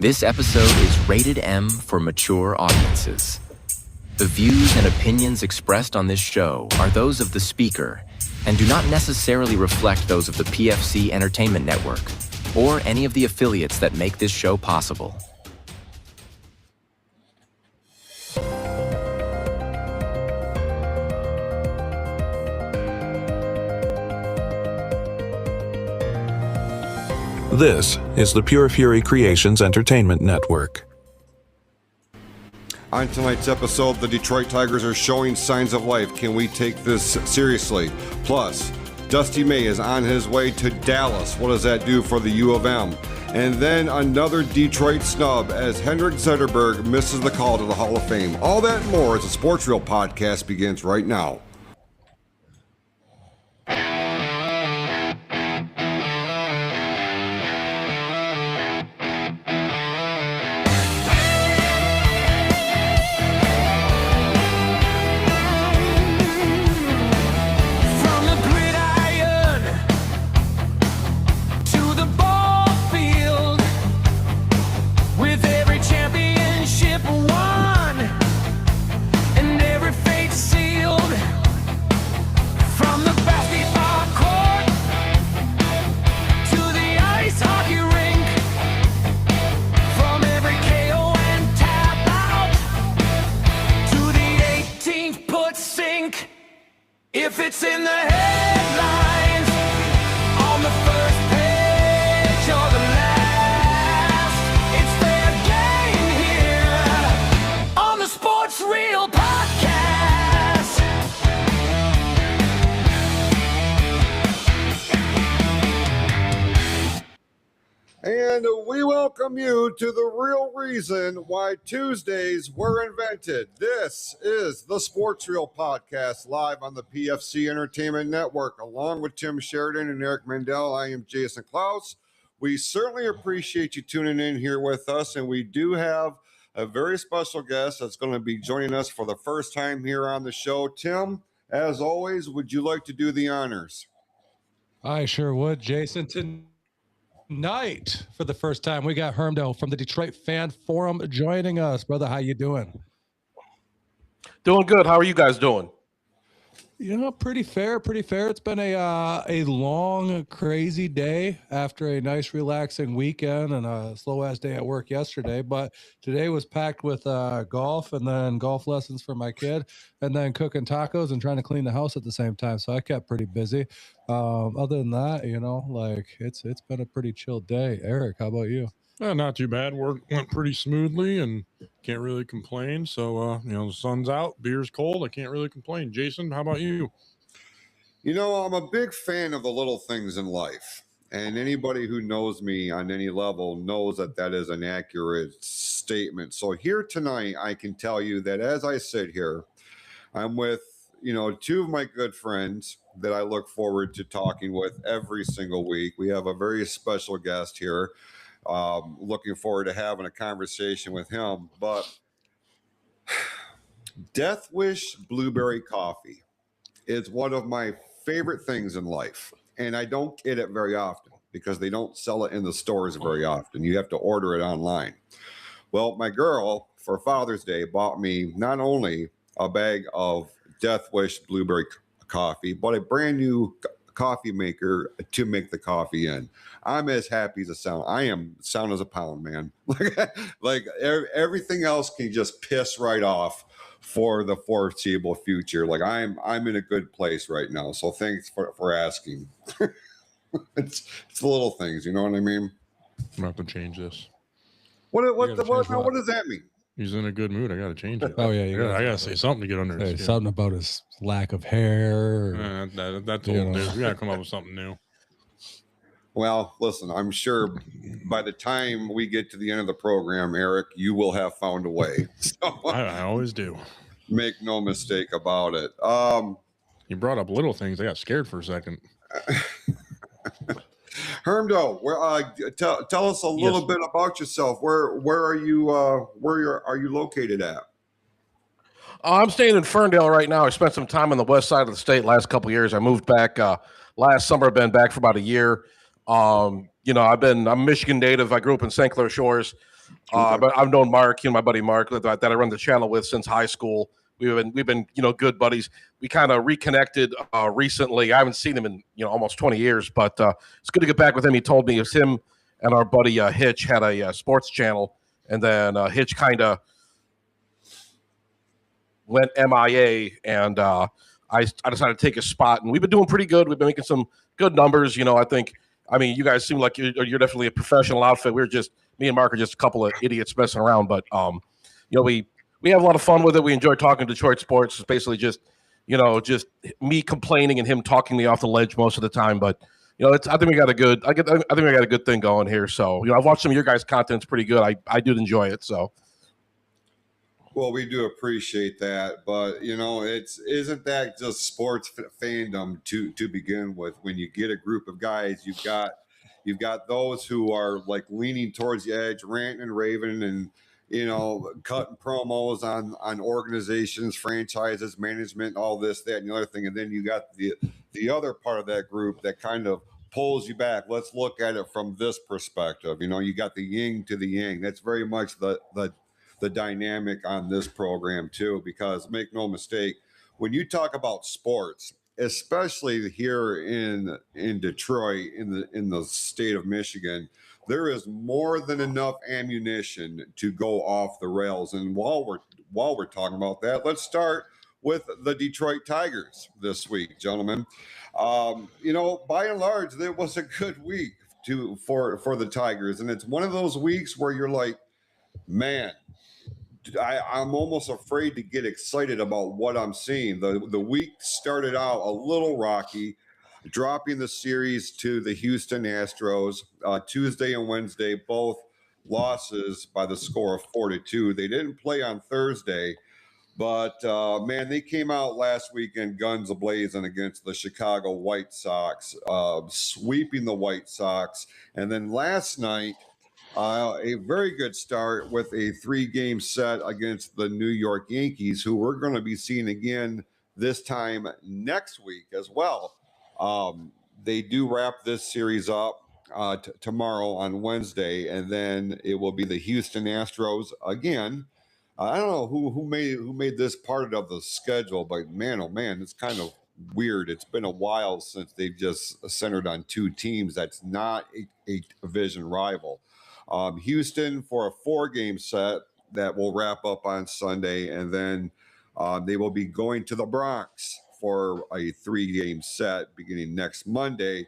This episode is rated M for mature audiences. The views and opinions expressed on this show are those of the speaker and do not necessarily reflect those of the PFC Entertainment Network or any of the affiliates that make this show possible. This is the Pure Fury Creations Entertainment Network. On tonight's episode, the Detroit Tigers are showing signs of life. Can we take this seriously? Plus, Dusty May is on his way to Dallas. What does that do for the U of M? And then another Detroit snub as Henrik Zetterberg misses the call to the Hall of Fame. All that and more as the Sports Reel podcast begins right now. If it's in the headlines, on the first page or the last, it's fair game here on the Sports Reel podcast. And we welcome you to the real reason why Tuesdays were invented. This is the Sports Reel podcast live on the PFC Entertainment Network. Along with Tim Sheridan and Eric Mendal, I am Jason Clouse. We certainly appreciate you tuning in here with us, and we do have a very special guest that's going to be joining us for the first time here on the show. Tim, as always, would you like to do the honors? I sure would, Jason. Tonight, for the first time, we got Hermdell from the Detroit Fan Forum joining us. Brother, how you doing? Doing good. How are you guys doing? You know, pretty fair. It's been a long, crazy day after a nice, relaxing weekend and a slow-ass day at work yesterday. But today was packed with golf and then golf lessons for my kid and then cooking tacos and trying to clean the house at the same time. So I kept pretty busy. Other than that, you know, like it's been a pretty chill day. Eric, how about you? Not too bad. Work went pretty smoothly and can't really complain. So, the sun's out, beer's cold. I can't really complain. Jason, how about you? You know, I'm a big fan of the little things in life. And anybody who knows me on any level knows that that is an accurate statement. So here tonight, I can tell you that as I sit here, I'm with, two of my good friends that I look forward to talking with every single week. We have a very special guest here. Looking forward to having a conversation with him. But Death Wish Blueberry Coffee is one of my favorite things in life. And I don't get it very often because they don't sell it in the stores very often. You have to order it online. Well, my girl, for Father's Day, bought me not only a bag of Death Wish Blueberry Coffee, but a brand new coffee maker to make the coffee in. I'm as happy as a sound. I am sound as a pound, man. like everything else can just piss right off for the foreseeable future. Like I'm in a good place right now. So thanks for asking. It's the little things, you know what I mean? I'm gonna have to change this. What does that mean? He's in a good mood. I gotta change it. Oh yeah, I gotta say something to get under his skin. Something about his lack of hair. That's old news. We gotta come up with something new. Well, listen, I'm sure by the time we get to the end of the program, Eric, you will have found a way. So, I always do. Make no mistake about it. You brought up little things. I got scared for a second. Hermdo, tell us a little bit about yourself. Where are you? Are you located at? I'm staying in Ferndale right now. I spent some time on the west side of the state last couple of years. I moved back last summer. I've been back for about a year. I'm a Michigan native. I grew up in St. Clair Shores. But I've known Mark, my buddy Mark, that I run the channel with since high school. We've been good buddies. We kind of reconnected recently. I haven't seen him in almost 20 years, but it's good to get back with him. He told me it was him and our buddy Hitch had a sports channel, and then Hitch kind of went MIA, and I decided to take his spot, and we've been doing pretty good. We've been making some good numbers. I mean, you guys seem like you're definitely a professional outfit. Me and Mark are just a couple of idiots messing around, but we have a lot of fun with it. We enjoy talking Detroit sports. It's basically just me complaining and him talking me off the ledge most of the time. But I think we got a good thing going here. So I've watched some of your guys' content. It's pretty good. I do enjoy it. So. Well, we do appreciate that, but isn't that just sports fandom to begin with? When you get a group of guys, you've got those who are like leaning towards the edge, ranting and raving, and cutting promos on organizations, franchises, management, all this, that, and the other thing, and then you got the other part of that group that kind of pulls you back. Let's look at it from this perspective. You got the yin to the yang. That's very much the dynamic on this program too, because make no mistake, when you talk about sports, especially here in Detroit, in the state of Michigan, there is more than enough ammunition to go off the rails. And while we're talking about that, let's start with the Detroit Tigers this week, gentlemen. By and large, it was a good week for the Tigers, and it's one of those weeks where you're like, man, I'm almost afraid to get excited about what I'm seeing. The week started out a little rocky, dropping the series to the Houston Astros Tuesday and Wednesday, both losses by the score of 4-2. They didn't play on Thursday, but man, they came out last weekend guns a-blazing against the Chicago White Sox, sweeping the White Sox. And then last night, a very good start with a 3-game set against the New York Yankees, who we're going to be seeing again this time next week as well. They do wrap this series up tomorrow on Wednesday, and then it will be the Houston Astros again. I don't know who made this part of the schedule, but man, oh man, it's kind of weird. It's been a while since they've just centered on two teams that's not a division rival. Houston for a 4-game set that will wrap up on Sunday, and then they will be going to the Bronx for a 3-game set beginning next Monday.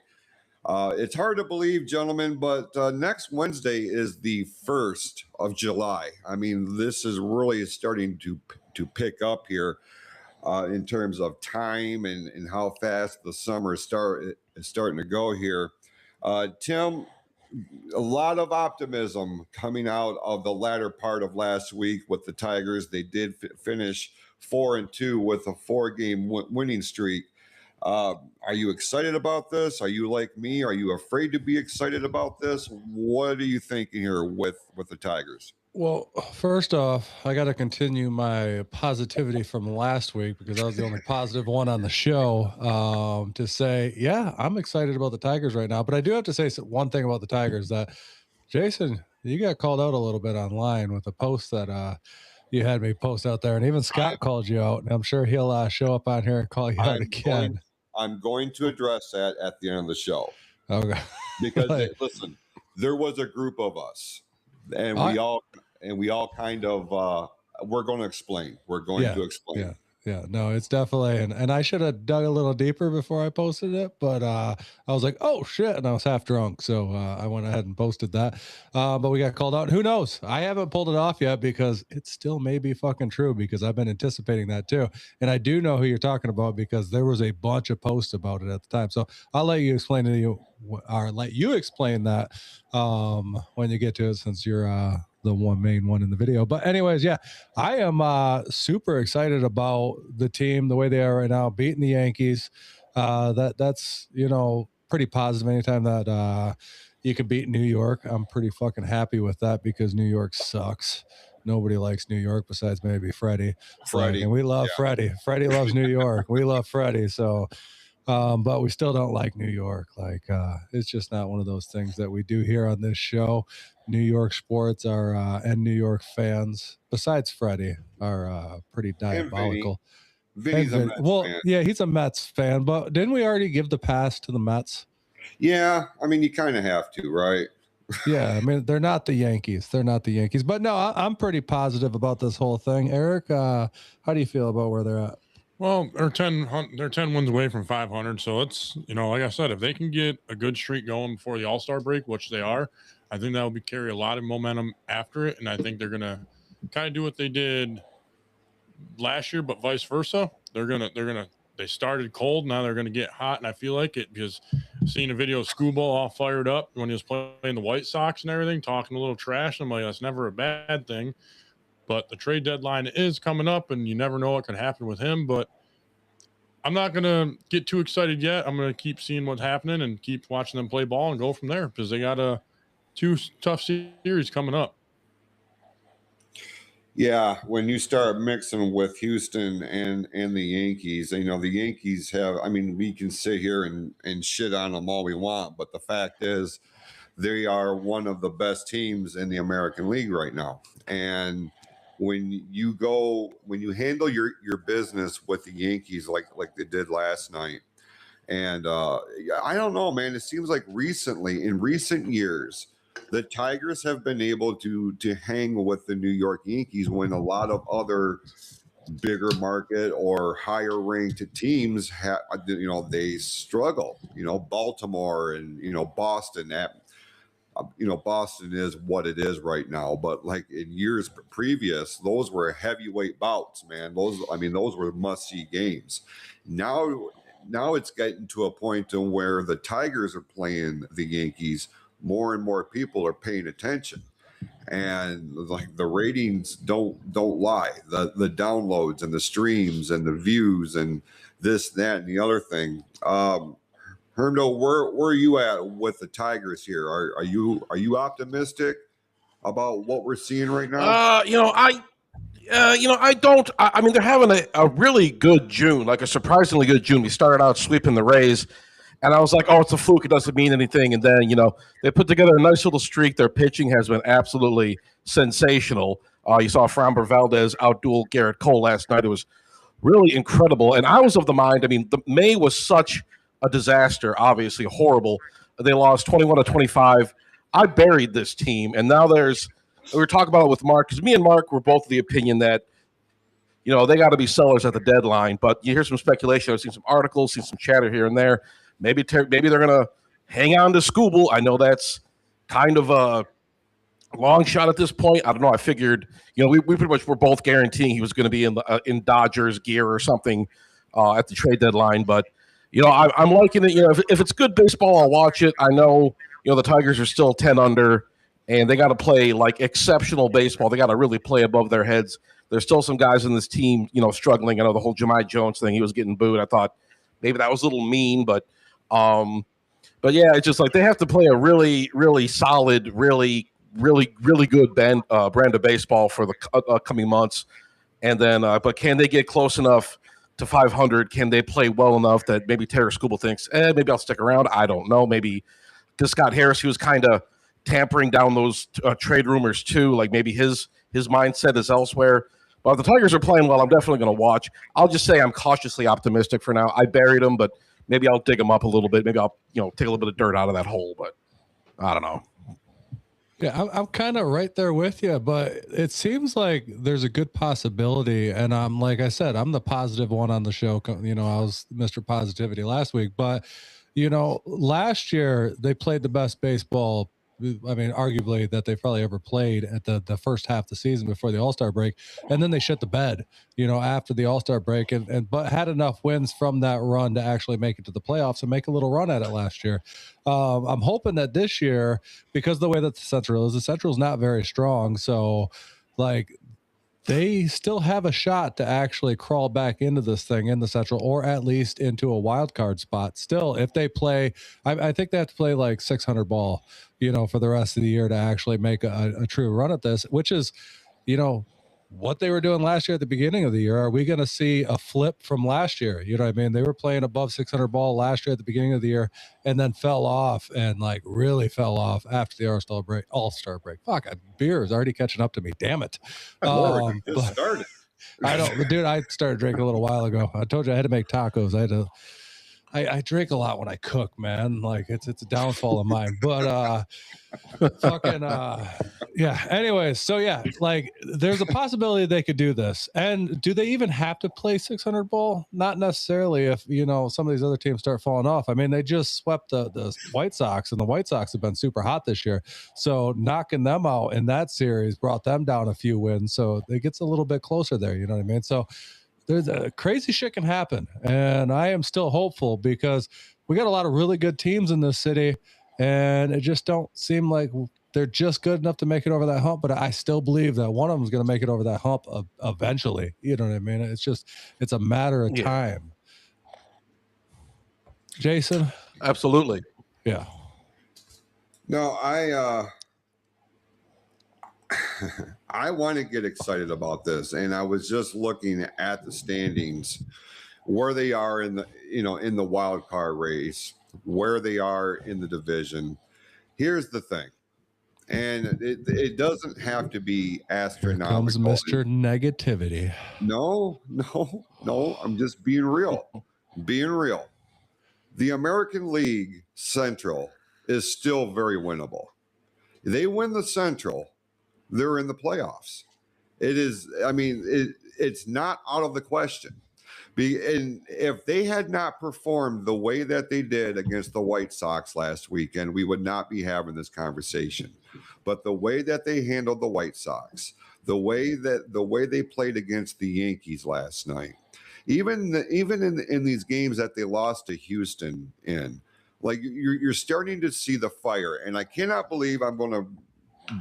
It's hard to believe, gentlemen, but next Wednesday is the 1st of July. I mean, this is really starting to pick up here in terms of time and how fast the summer is starting to go here. Tim, a lot of optimism coming out of the latter part of last week with the Tigers. They did finish 4-2 with a 4-game winning streak. Are you excited about this? Are you like me? Are you afraid to be excited about this? What are you thinking here with the Tigers? Well, first off, I got to continue my positivity from last week because I was the only positive one on the show to say, yeah, I'm excited about the Tigers right now. But I do have to say one thing about the Tigers that, Jason, you got called out a little bit online with a post that you had me post out there. And even Scott called you out. And I'm sure he'll show up on here and call you out again. I'm going to address that at the end of the show. Okay. Because, listen, there was a group of us, and we all kind of we're going to explain. We're going to explain. Yeah, no, it's definitely, and I should have dug a little deeper before I posted it, but I was like, oh shit, and I was half drunk, so I went ahead and posted that. But we got called out. Who knows? I haven't pulled it off yet because it still may be fucking true because I've been anticipating that too, and I do know who you're talking about because there was a bunch of posts about it at the time. So I'll let you explain that when you get to it, since you're the main one in the video. But anyways, yeah, I am super excited about the team, the way they are right now, beating the Yankees. That's pretty positive. Anytime that you can beat New York, I'm pretty fucking happy with that because New York sucks. Nobody likes New York besides maybe Freddie. And we love Freddie. Freddie loves New York. We love Freddie. So but we still don't like New York. It's just not one of those things that we do here on this show. New York sports are and New York fans, besides Freddie, are pretty diabolical. Vinny's a And Mets well, fan. yeah, he's a Mets fan, but didn't we already give the pass to the Mets? Yeah, I mean, you kind of have to, right? Yeah, I mean, they're not the Yankees. They're not the Yankees. But no, I'm pretty positive about this whole thing. Eric, how do you feel about where they're at? Well, they're 10 wins away from 500. So it's, like I said, if they can get a good streak going before the All-Star break, which they are, I think that will carry a lot of momentum after it. And I think they're going to kind of do what they did last year, but vice versa. They started cold. Now they're going to get hot. And I feel like it because seeing a video of Scooble all fired up when he was playing the White Sox and everything, talking a little trash. I'm like, that's never a bad thing. But the trade deadline is coming up, and you never know what can happen with him. But I'm not going to get too excited yet. I'm going to keep seeing what's happening and keep watching them play ball and go from there because they got two tough series coming up. Yeah, when you start mixing with Houston and the Yankees, the Yankees have. I mean, we can sit here and shit on them all we want, but the fact is, they are one of the best teams in the American League right now. And when you handle your business with the Yankees like they did last night, and I don't know, man, it seems like in recent years, the Tigers have been able to hang with the New York Yankees when a lot of other bigger market or higher ranked teams they struggle. Baltimore and Boston. Boston is what it is right now, but like in years previous, those were heavyweight bouts, man. Those were must-see games. Now it's getting to a point to where the Tigers are playing the Yankees. More and more people are paying attention, and like the ratings don't lie. The downloads and the streams and the views and this, that, and the other thing. Hermdo, where are you at with the Tigers here? Are you optimistic about what we're seeing right now? I don't. I mean, they're having a really good June, like a surprisingly good June. We started out sweeping the Rays, and I was like, "Oh, it's a fluke. It doesn't mean anything." And then, they put together a nice little streak. Their pitching has been absolutely sensational. You saw Framber Valdez outduel Garrett Cole last night. It was really incredible. And I was of the mind. I mean, the May was such a disaster. Obviously, horrible. They lost 21-25. I buried this team, and now we were talking about it with Mark because me and Mark were both of the opinion that they got to be sellers at the deadline. But you hear some speculation. I've seen some articles, seen some chatter here and there. Maybe they're going to hang on to Scooble. I know that's kind of a long shot at this point. I don't know. I figured we pretty much were both guaranteeing he was going to be in Dodgers gear or something at the trade deadline. But I'm liking it. If it's good baseball, I'll watch it. I know the Tigers are still 10 under. And they got to play like exceptional baseball. They got to really play above their heads. There's still some guys in this team, struggling. I know the whole Jahmai Jones thing. He was getting booed. I thought maybe that was a little mean, but yeah, it's just like they have to play a really, really solid, really, really, really good brand of baseball for the coming months. And then, but can they get close enough to 500? Can they play well enough that maybe Terry Scooble thinks, maybe I'll stick around? I don't know. Maybe because Scott Harris, he was kind of tampering down those trade rumors too. Like maybe his mindset is elsewhere. But if the Tigers are playing well, I'm definitely going to watch. I'll just say I'm cautiously optimistic for now. I buried them, but maybe I'll dig them up a little bit. Maybe I'll take a little bit of dirt out of that hole. But I don't know. Yeah, I'm kind of right there with you, but it seems like there's a good possibility. And I'm like I said, I'm the positive one on the show. I was Mr. Positivity last week, but last year they played the best baseball. I mean, arguably that they've probably ever played at the first half of the season before the All-Star break. And then they shit the bed, after the All-Star break but had enough wins from that run to actually make it to the playoffs and make a little run at it last year. I'm hoping that this year, because of the way that the Central is not very strong. So like they still have a shot to actually crawl back into this thing in the Central, or at least into a wild card spot. Still, if they play, I think they have to play like 600 ball, for the rest of the year to actually make a true run at this, which is, what they were doing last year at the beginning of the year. Are we going to see a flip from last year? You know what I mean? They were playing above 600 ball last year at the beginning of the year and then fell off and like really fell off after the All-Star break. Fuck, beer is already catching up to me. Damn it. Lord, it just started. I don't, dude, I started drinking a little while ago. I told you I had to make tacos. I drink a lot when I cook, man. Like it's a downfall of mine, but yeah. Anyways, so yeah, like there's a possibility they could do this. And do they even have to play 600 ball? Not necessarily. If some of these other teams start falling off. I mean, they just swept the White Sox, and the White Sox have been super hot this year. So knocking them out in that series brought them down a few wins. So it gets a little bit closer there. You know what I mean? So there's crazy shit can happen, and I am still hopeful because we got a lot of really good teams in this city, and it just don't seem like they're just good enough to make it over that hump. But I still believe that one of them is going to make it over that hump eventually. You know what I mean? It's a matter of time. Jason? Absolutely. Yeah. No, I want to get excited about this, and I was just looking at the standings, where they are in the wild card race, where they are in the division. Here's the thing, and it doesn't have to be astronomical. Here comes Mr. Negativity. No, I'm just being real. The American League Central is still very winnable. They win the Central, they're in the playoffs. It's not out of the question. And if they had not performed the way that they did against the White Sox last weekend, we would not be having this conversation. But the way that they handled the White Sox, the way they played against the Yankees last night, even in these games that they lost to Houston in, like you're starting to see the fire. And I cannot believe I'm going to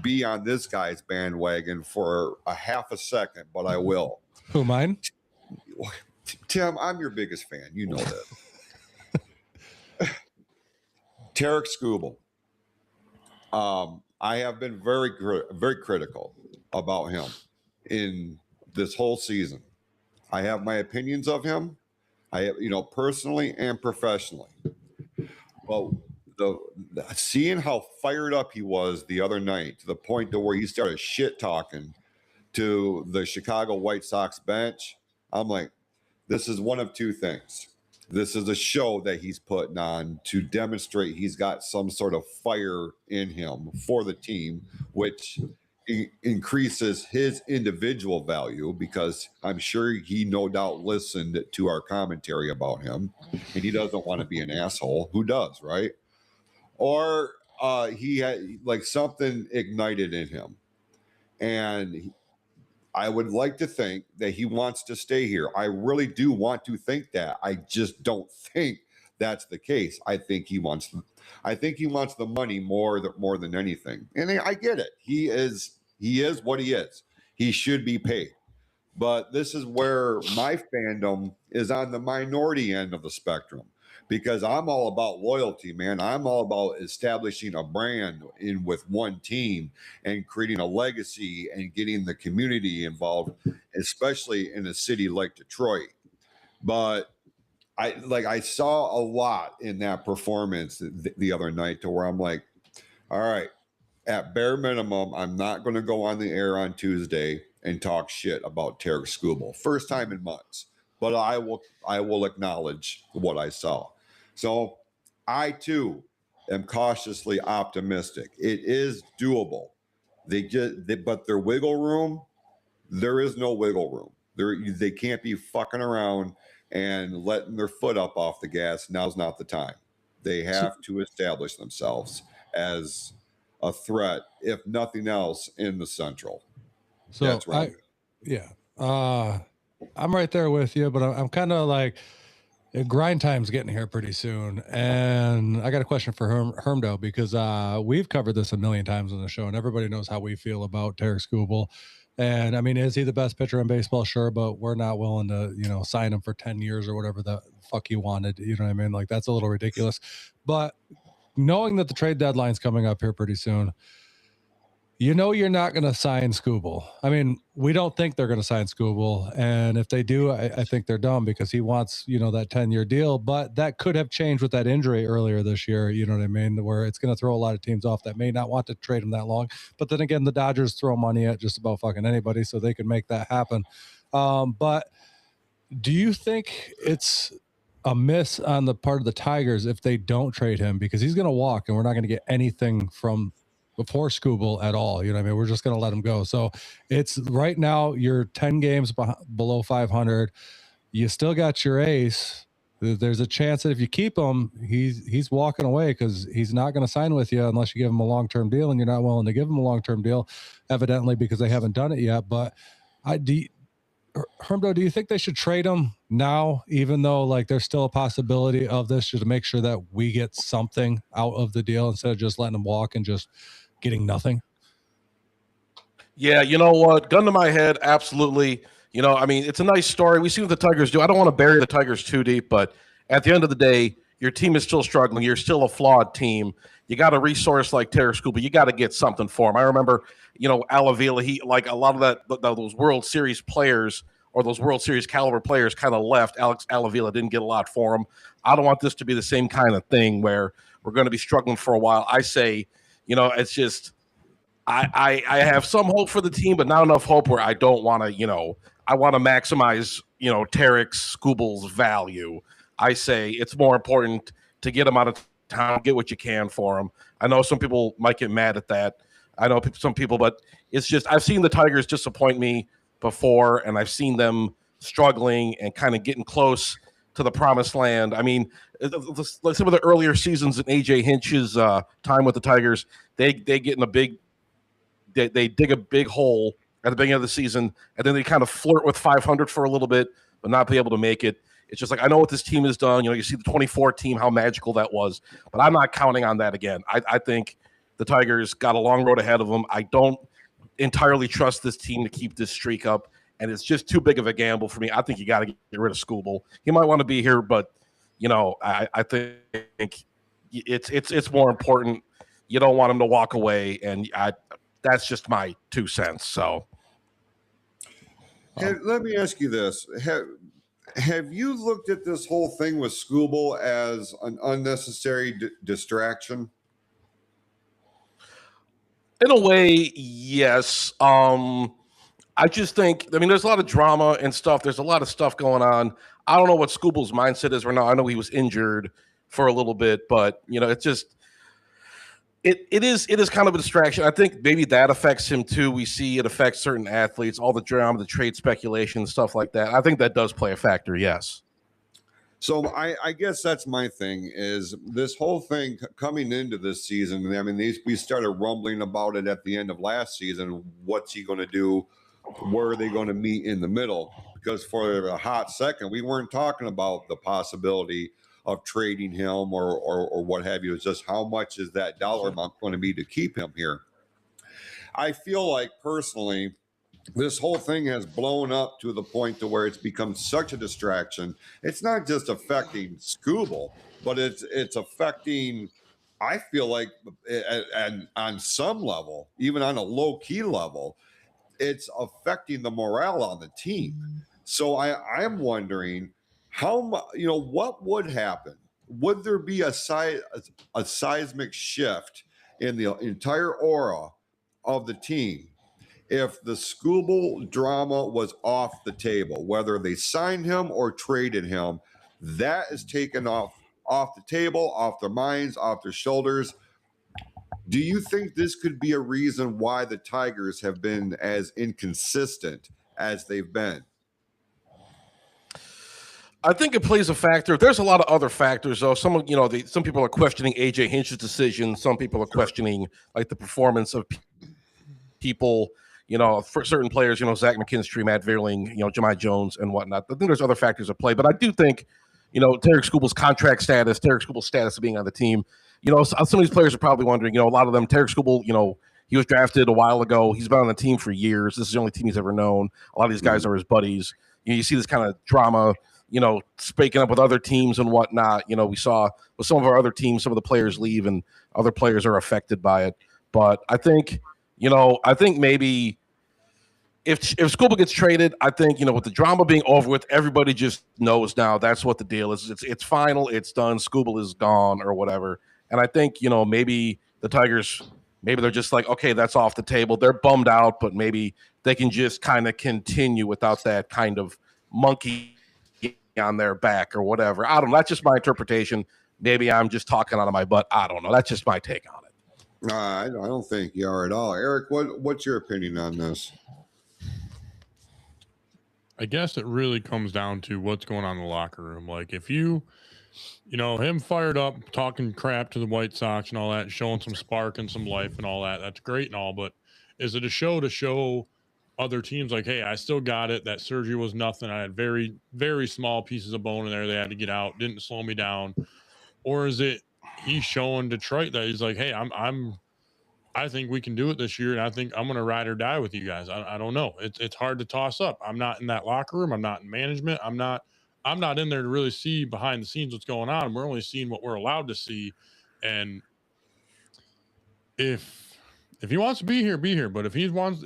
be on this guy's bandwagon for a half a second, but I will. Who, mine? Tim, I'm your biggest fan. You know that. Tarek Skubal. I have been very critical about him in this whole season. I have my opinions of him. I have, personally and professionally. Well, seeing how fired up he was the other night, to the point to where he started shit talking to the Chicago White Sox bench, I'm like, this is one of two things. This is a show that he's putting on to demonstrate he's got some sort of fire in him for the team, which increases his individual value, because I'm sure he no doubt listened to our commentary about him and he doesn't want to be an asshole. Who does, right? Or he had like something ignited in him, and I would like to think that he wants to stay here. I really do want to think that. I just don't think that's the case. I think he wants the money more than anything. And I get it. He is what he is. He should be paid. But this is where my fandom is on the minority end of the spectrum, because I'm all about loyalty, man. I'm all about establishing a brand with one team and creating a legacy and getting the community involved, especially in a city like Detroit. But I saw a lot in that performance the other night, to where I'm like, all right, at bare minimum, I'm not going to go on the air on Tuesday and talk shit about Tarek Skubal. First time in months. But I will acknowledge what I saw. So I too am cautiously optimistic. It is doable. But their wiggle room, there is no wiggle room. They can't be fucking around and letting their foot up off the gas. Now's not the time. They have to establish themselves as a threat, if nothing else, in the Central. So that's right. I'm right there with you, but I'm kind of like, grind time's getting here pretty soon. And I got a question for Hermdo, because we've covered this a million times on the show, and everybody knows how we feel about Tarek Skubal. And I mean, is he the best pitcher in baseball? Sure, but we're not willing to, sign him for 10 years or whatever the fuck he wanted. You know what I mean? Like, that's a little ridiculous. But knowing that the trade deadline's coming up here pretty soon, you're not going to sign Scooble. I mean, we don't think they're going to sign Scooble. And if they do, I think they're dumb because he wants, that 10-year deal. But that could have changed with that injury earlier this year. You know what I mean? Where it's going to throw a lot of teams off that may not want to trade him that long. But then again, the Dodgers throw money at just about fucking anybody, so they can make that happen. But do you think it's a miss on the part of the Tigers if they don't trade him? Because he's going to walk and we're not going to get anything from before Scooble at all. You know what I mean? We're just going to let him go. So it's right now you're 10 games below 500. You still got your ace. There's a chance that if you keep him, he's walking away because he's not going to sign with you unless you give him a long-term deal, and you're not willing to give him a long-term deal, evidently, because they haven't done it yet. But Hermdo, do you think they should trade him now, even though like there's still a possibility of this, just to make sure that we get something out of the deal instead of just letting him walk and just getting nothing? Yeah, you know what? Gun to my head, absolutely. I mean, it's a nice story. We see what the Tigers do. I don't want to bury the Tigers too deep, but at the end of the day, your team is still struggling. You're still a flawed team. You got a resource like Terry Scooper. You got to get something for him. I remember, Al Avila, he like a lot of those World Series players or those World Series caliber players kind of left. Alex Al Avila didn't get a lot for him. I don't want this to be the same kind of thing where we're going to be struggling for a while. I say, it's just I have some hope for the team, but not enough hope where I don't want to, I want to maximize, Tarek Scooble's value. I say it's more important to get him out of town, get what you can for him. I know some people might get mad at that. I know some people, but it's just I've seen the Tigers disappoint me before, and I've seen them struggling and kind of getting close to the promised land. I mean, some of the earlier seasons in AJ Hinch's time with the Tigers, they get in they dig a big hole at the beginning of the season, and then they kind of flirt with 500 for a little bit, but not be able to make it. It's just like, I know what this team has done. You see the 24 team, how magical that was, but I'm not counting on that again. I think the Tigers got a long road ahead of them. I don't entirely trust this team to keep this streak up, and it's just too big of a gamble for me. I think you got to get rid of Scooble. He might want to be here, but I think it's more important. You don't want him to walk away, and that's just my 2 cents. So, let me ask you this: Have you looked at this whole thing with Scooble as an unnecessary distraction? In a way, yes. I just think, there's a lot of drama and stuff. There's a lot of stuff going on. I don't know what Scooble's mindset is right now. I know he was injured for a little bit, but it's just it is kind of a distraction. I think maybe that affects him too. We see it affects certain athletes, all the drama, the trade speculation, stuff like that. I think that does play a factor. Yes. So I guess that's my thing is this whole thing coming into this season. We started rumbling about it at the end of last season. What's he going to do? Where are they going to meet in the middle? Because for a hot second, we weren't talking about the possibility of trading him or what have you. It's just how much is that dollar amount going to be to keep him here? I feel like personally, this whole thing has blown up to the point to where it's become such a distraction. It's not just affecting Scooble, but it's affecting, I feel like, and on some level, even on a low key level, it's affecting the morale on the team. So I'm wondering what would happen? Would there be a seismic shift in the entire aura of the team if the Scooble drama was off the table, whether they signed him or traded him? That is taken off the table, off their minds, off their shoulders. Do you think this could be a reason why the Tigers have been as inconsistent as they've been? I think it plays a factor. There's a lot of other factors, though. Some people are questioning AJ Hinch's decision. Some people are questioning like the performance of people. For certain players, Zach McKinstry, Matt Vierling, Jahmai Jones, and whatnot. I think there's other factors at play, but I do think, Tarek Scooble's contract status, Tarek Scooble's status of being on the team. Some of these players are probably wondering. A lot of them, Tarek Scooble, he was drafted a while ago. He's been on the team for years. This is the only team he's ever known. A lot of these guys are his buddies. You see this kind of drama. Speaking up with other teams and whatnot. We saw with some of our other teams, some of the players leave and other players are affected by it. But I think I think maybe if Skubal gets traded, I think, with the drama being over with, everybody just knows now that's what the deal is. It's final, it's done, Skubal is gone or whatever. And I think, maybe the Tigers, maybe they're just like, okay, that's off the table. They're bummed out, but maybe they can just kind of continue without that kind of monkey on their back or whatever. I don't know. That's just my interpretation. Maybe I'm just talking out of my butt. I don't know. That's just my take on it. I don't think you are at all. Eric, what's your opinion on this? I guess it really comes down to what's going on in the locker room. Like if him fired up, talking crap to the White Sox and all that, showing some spark and some life and all that, that's great and all, but is it a show to show other teams like, hey, I still got it. That surgery was nothing. I had very, very small pieces of bone in there. They had to get out. Didn't slow me down. Or is it he's showing Detroit that he's like, hey, I think we can do it this year, and I think I'm going to ride or die with you guys. I don't know. It's hard to toss up. I'm not in that locker room. I'm not in management. I'm not in there to really see behind the scenes what's going on. We're only seeing what we're allowed to see. And if he wants to be here, be here. But if he wants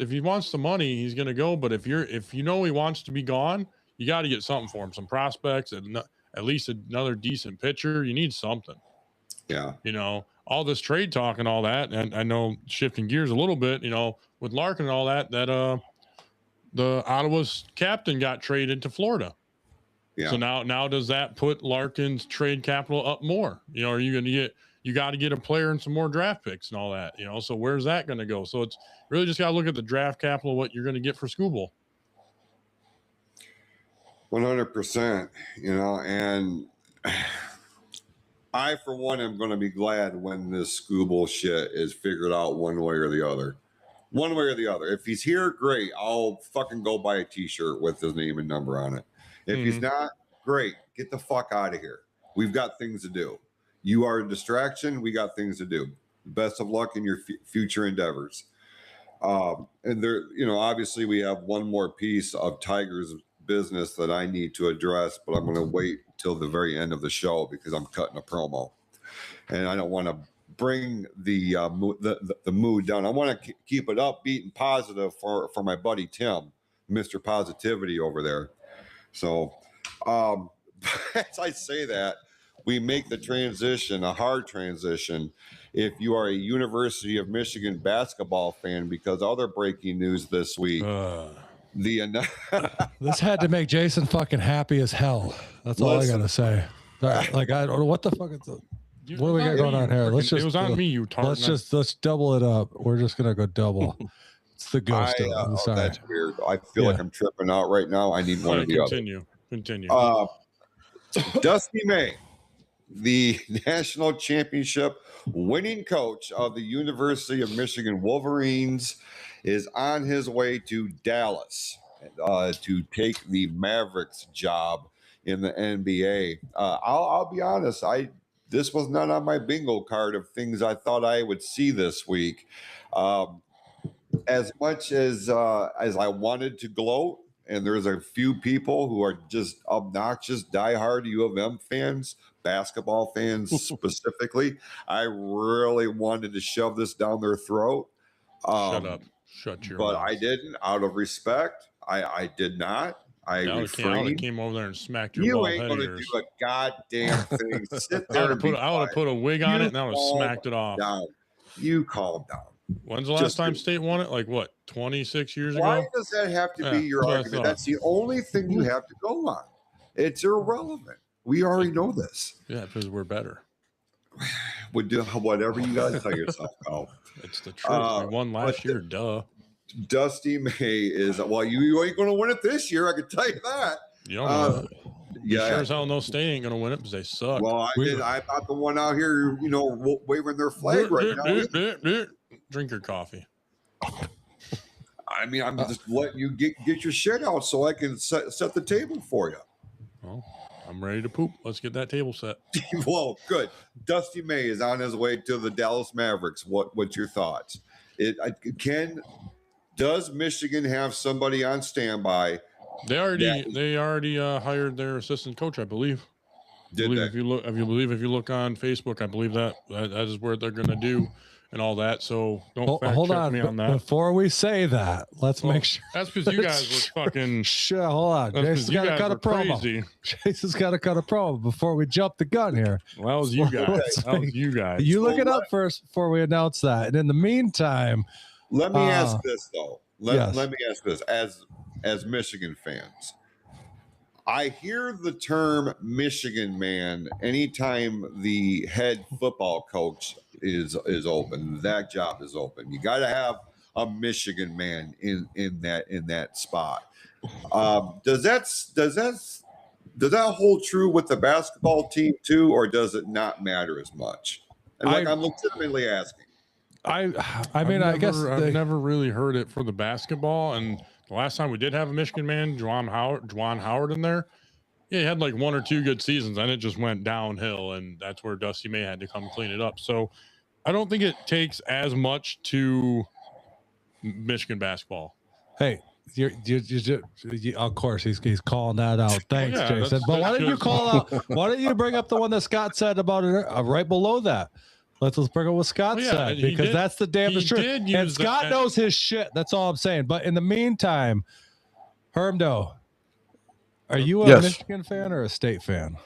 the money, he's going to go. But if he wants to be gone, you got to get something for him. Some prospects, and at least another decent pitcher. You need something. Yeah. All this trade talk and all that, and I know shifting gears a little bit, with Larkin and all that the Ottawa's captain got traded to Florida. Yeah. So now does that put Larkin's trade capital up more? Are you going to you got to get a player and some more draft picks and all that, so where's that going to go? So it's really just got to look at the draft capital, what you're going to get for Skubal. 100%, and I, for one, am going to be glad when this Skubal shit is figured out one way or the other. One way or the other. If he's here, great. I'll fucking go buy a t-shirt with his name and number on it. If he's not, great. Get the fuck out of here. We've got things to do. You are a distraction. We got things to do. Best of luck in your future endeavors. And there, obviously we have one more piece of Tigers business that I need to address, but I'm going to wait till the very end of the show because I'm cutting a promo, and I don't want to bring the mood down. I want to keep it upbeat and positive for my buddy Tim, Mr. Positivity over there. So, as I say that, we make the transition a hard transition if you are a University of Michigan basketball fan, because other breaking news this week. This had to make Jason fucking happy as hell. That's all I gotta say. Like, I don't know what the fuck is what do we got going on here? Let's just. It was on me, you tart. Let's double it up. We're just gonna go double. It's the ghost. I'm sorry. That's weird. I feel like I'm tripping out right now. I need one of the other. Continue. Dusty May, the national championship winning coach of the University of Michigan Wolverines, is on his way to Dallas to take the Mavericks job in the NBA. I'll be honest, this was not on my bingo card of things I thought I would see this week. As much as I wanted to gloat, and there's a few people who are just obnoxious, diehard U of M fans, basketball fans specifically, I really wanted to shove this down their throat. Shut up. Shut your mouth. But I didn't, out of respect. I did not. I refrained. Came over there and smacked your bald head. You ain't going to do a goddamn thing. Sit there. I would have put a wig on it and I would have smacked it off. Down. You calm down. When's the last time State won it? Like what, 26 years ago? Why does that have to be your argument? That's the only thing you have to go on. It's irrelevant. We already know this. Yeah, because we're better. Would do whatever you guys tell yourself, Kyle. It's the truth. We won last year, duh. Dusty May is, well, you ain't going to win it this year. I can tell you that. You don't know that. Yeah, sure as hell no State ain't gonna win it because they suck. Well, I'm not the one out here, waving their flag right now. Drink your coffee. I mean, I'm just letting you get your shit out so I can set the table for you. Well, I'm ready to poop. Let's get that table set. Well, good. Dusty May is on his way to the Dallas Mavericks. What's your thoughts? Does Michigan have somebody on standby? They already hired their assistant coach, I believe. If you look on Facebook, I believe that is where they're going to do. and all that. So don't Hold check on. me on that. Before we say that, let's make sure. That's because you guys were fucking. Shit, hold on. Jason's got to cut a promo. Crazy. Jason's got to cut a promo before we jump the gun here. Well, that was you guys. You look it up first before we announce that. And in the meantime, let me ask this though. Yes. Let me ask this as Michigan fans. I hear the term Michigan man anytime the head football coach is open. That job is open. You got to have a Michigan man in that spot. Does that hold true with the basketball team too, or does it not matter as much? And I'm legitimately asking. I guess I've never really heard it for the basketball. And the last time we did have a Michigan man, Juwan Howard in there. Yeah, he had like 1 or 2 good seasons, and it just went downhill, and that's where Dusty May had to come clean it up. So I don't think it takes as much to Michigan basketball. Hey, you of course he's calling that out. Thanks, yeah, Jason. But why don't you call out? Why don't you bring up the one that Scott said about it right below that? Let's bring up what Scott said, because that's the damnedest truth. And Scott knows his shit. That's all I'm saying. But in the meantime, Hermdo, are you a Michigan fan or a State fan?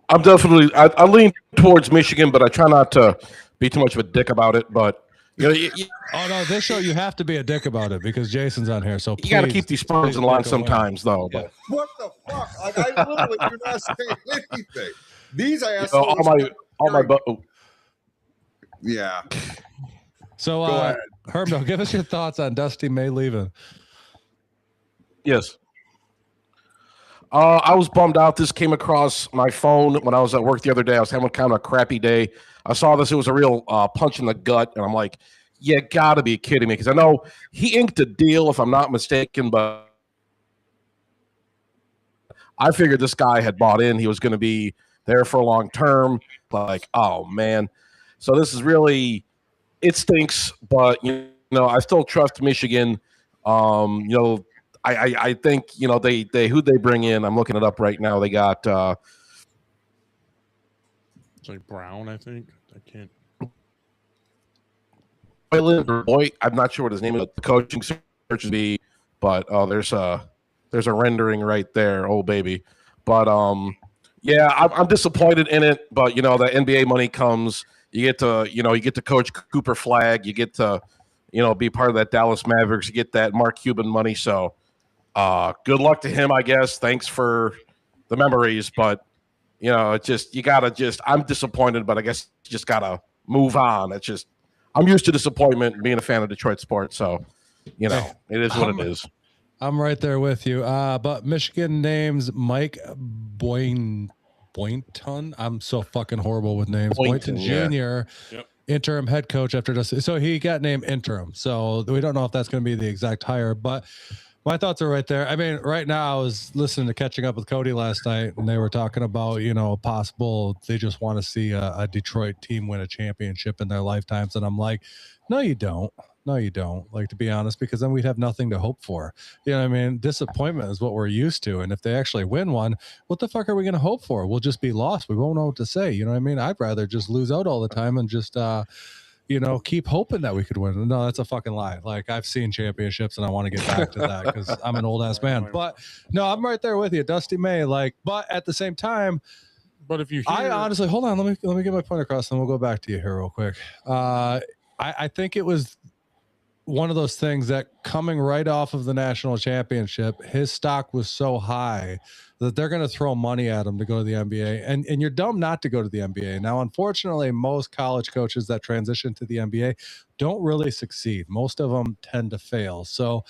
I'm definitely. I lean towards Michigan, but I try not to be too much of a dick about it. But oh no, this show you have to be a dick about it because Jason's on here. So you got to keep these Spurs in line sometimes, though. Yeah. But What the fuck? Like, I literally do not say anything. These I asked. all my. Yeah. So, Hermdo, give us your thoughts on Dusty May leaving. Yes. I was bummed out. This came across my phone when I was at work the other day. I was having kind of a crappy day. I saw this. It was a real punch in the gut. And I'm like, you got to be kidding me. Because I know he inked a deal, if I'm not mistaken. But I figured this guy had bought in. He was going to be there for a long term. Like, oh, man. So this is really – it stinks. But, I still trust Michigan. I think they who they bring in. I'm looking it up right now. They got it's like Brown, I think. I can't. Boy, I'm not sure what his name is. The coaching search would be, but there's a rendering right there. Oh baby, but yeah, I'm disappointed in it. But the NBA money comes. You get to coach Cooper Flag. You get to be part of that Dallas Mavericks. You get that Mark Cuban money. So. Good luck to him, I guess. Thanks for the memories, but it's just I'm disappointed, but I guess you just gotta move on. It's just I'm used to disappointment being a fan of Detroit sports, so it is what it is. I'm right there with you. But Michigan names Mike Boynton. I'm so fucking horrible with names. Boynton Jr. Yep. Interim head coach after this. So he got named interim. So we don't know if that's going to be the exact hire, but my thoughts are right there. I mean, right now I was listening to Catching Up with Cody last night, and they were talking about, possible they just want to see a Detroit team win a championship in their lifetimes. And I'm like, no, you don't. No, you don't. Like, to be honest, because then we'd have nothing to hope for. You know what I mean? Disappointment is what we're used to. And if they actually win one, what the fuck are we going to hope for? We'll just be lost. We won't know what to say. You know what I mean? I'd rather just lose out all the time and just, keep hoping that we could win. No, that's a fucking lie. Like, I've seen championships and I want to get back to that because I'm an old ass man. But no, I'm right there with you, Dusty May. Like, but at the same time, but if you, I honestly, hold on, let me get my point across, and we'll go back to you here real quick. I think it was one of those things that coming right off of the national championship, his stock was so high that they're going to throw money at him to go to the NBA. And you're dumb not to go to the NBA. Now, unfortunately, most college coaches that transition to the NBA don't really succeed. Most of them tend to fail. So,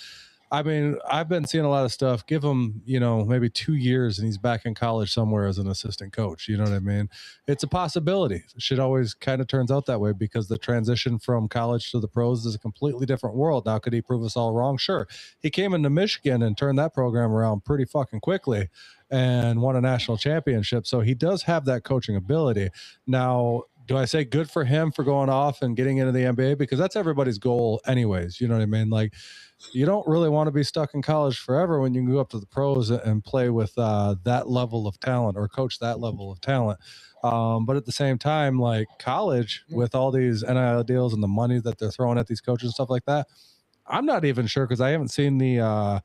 I mean, I've been seeing a lot of stuff. Give him, maybe 2 years and he's back in college somewhere as an assistant coach. You know what I mean? It's a possibility. Shit always kind of turns out that way because the transition from college to the pros is a completely different world. Now, could he prove us all wrong? Sure. He came into Michigan and turned that program around pretty fucking quickly and won a national championship. So he does have that coaching ability. Now, do I say good for him for going off and getting into the NBA? Because that's everybody's goal anyways. You know what I mean? Like, you don't really want to be stuck in college forever when you can go up to the pros and play with that level of talent or coach that level of talent. But at the same time, like college with all these NIL deals and the money that they're throwing at these coaches and stuff like that, I'm not even sure because I haven't seen the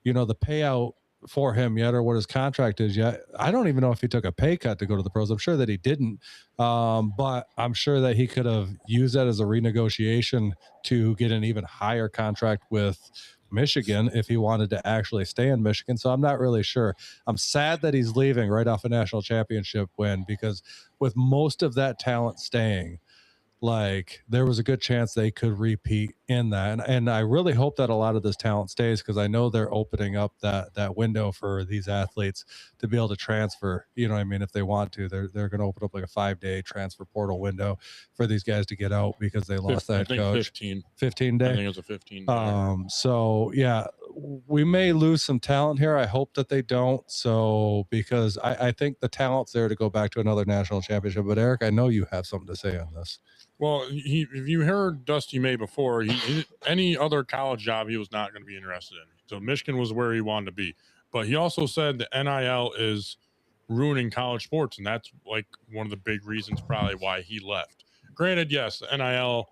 the payout for him yet or what his contract is yet. I don't even know if he took a pay cut to go to the pros. I'm sure that he didn't. But I'm sure that he could have used that as a renegotiation to get an even higher contract with Michigan if he wanted to actually stay in Michigan. So I'm not really sure. I'm sad that he's leaving right off a national championship win because with most of that talent staying, like there was a good chance they could repeat in that. And I really hope that a lot of this talent stays because I know they're opening up that window for these athletes to be able to transfer, you know what I mean? If they want to, they're going to open up like a 5-day transfer portal window for these guys to get out because they lost that coach. 15 day. I think it was a 15 day. So yeah, we may lose some talent here. I hope that they don't. So, because I think the talent's there to go back to another national championship. But Eric, I know you have something to say on this. Well, if you heard Dusty May before, any other college job he was not going to be interested in. So Michigan was where he wanted to be. But he also said the NIL is ruining college sports, and that's like one of the big reasons probably why he left. Granted, yes, the NIL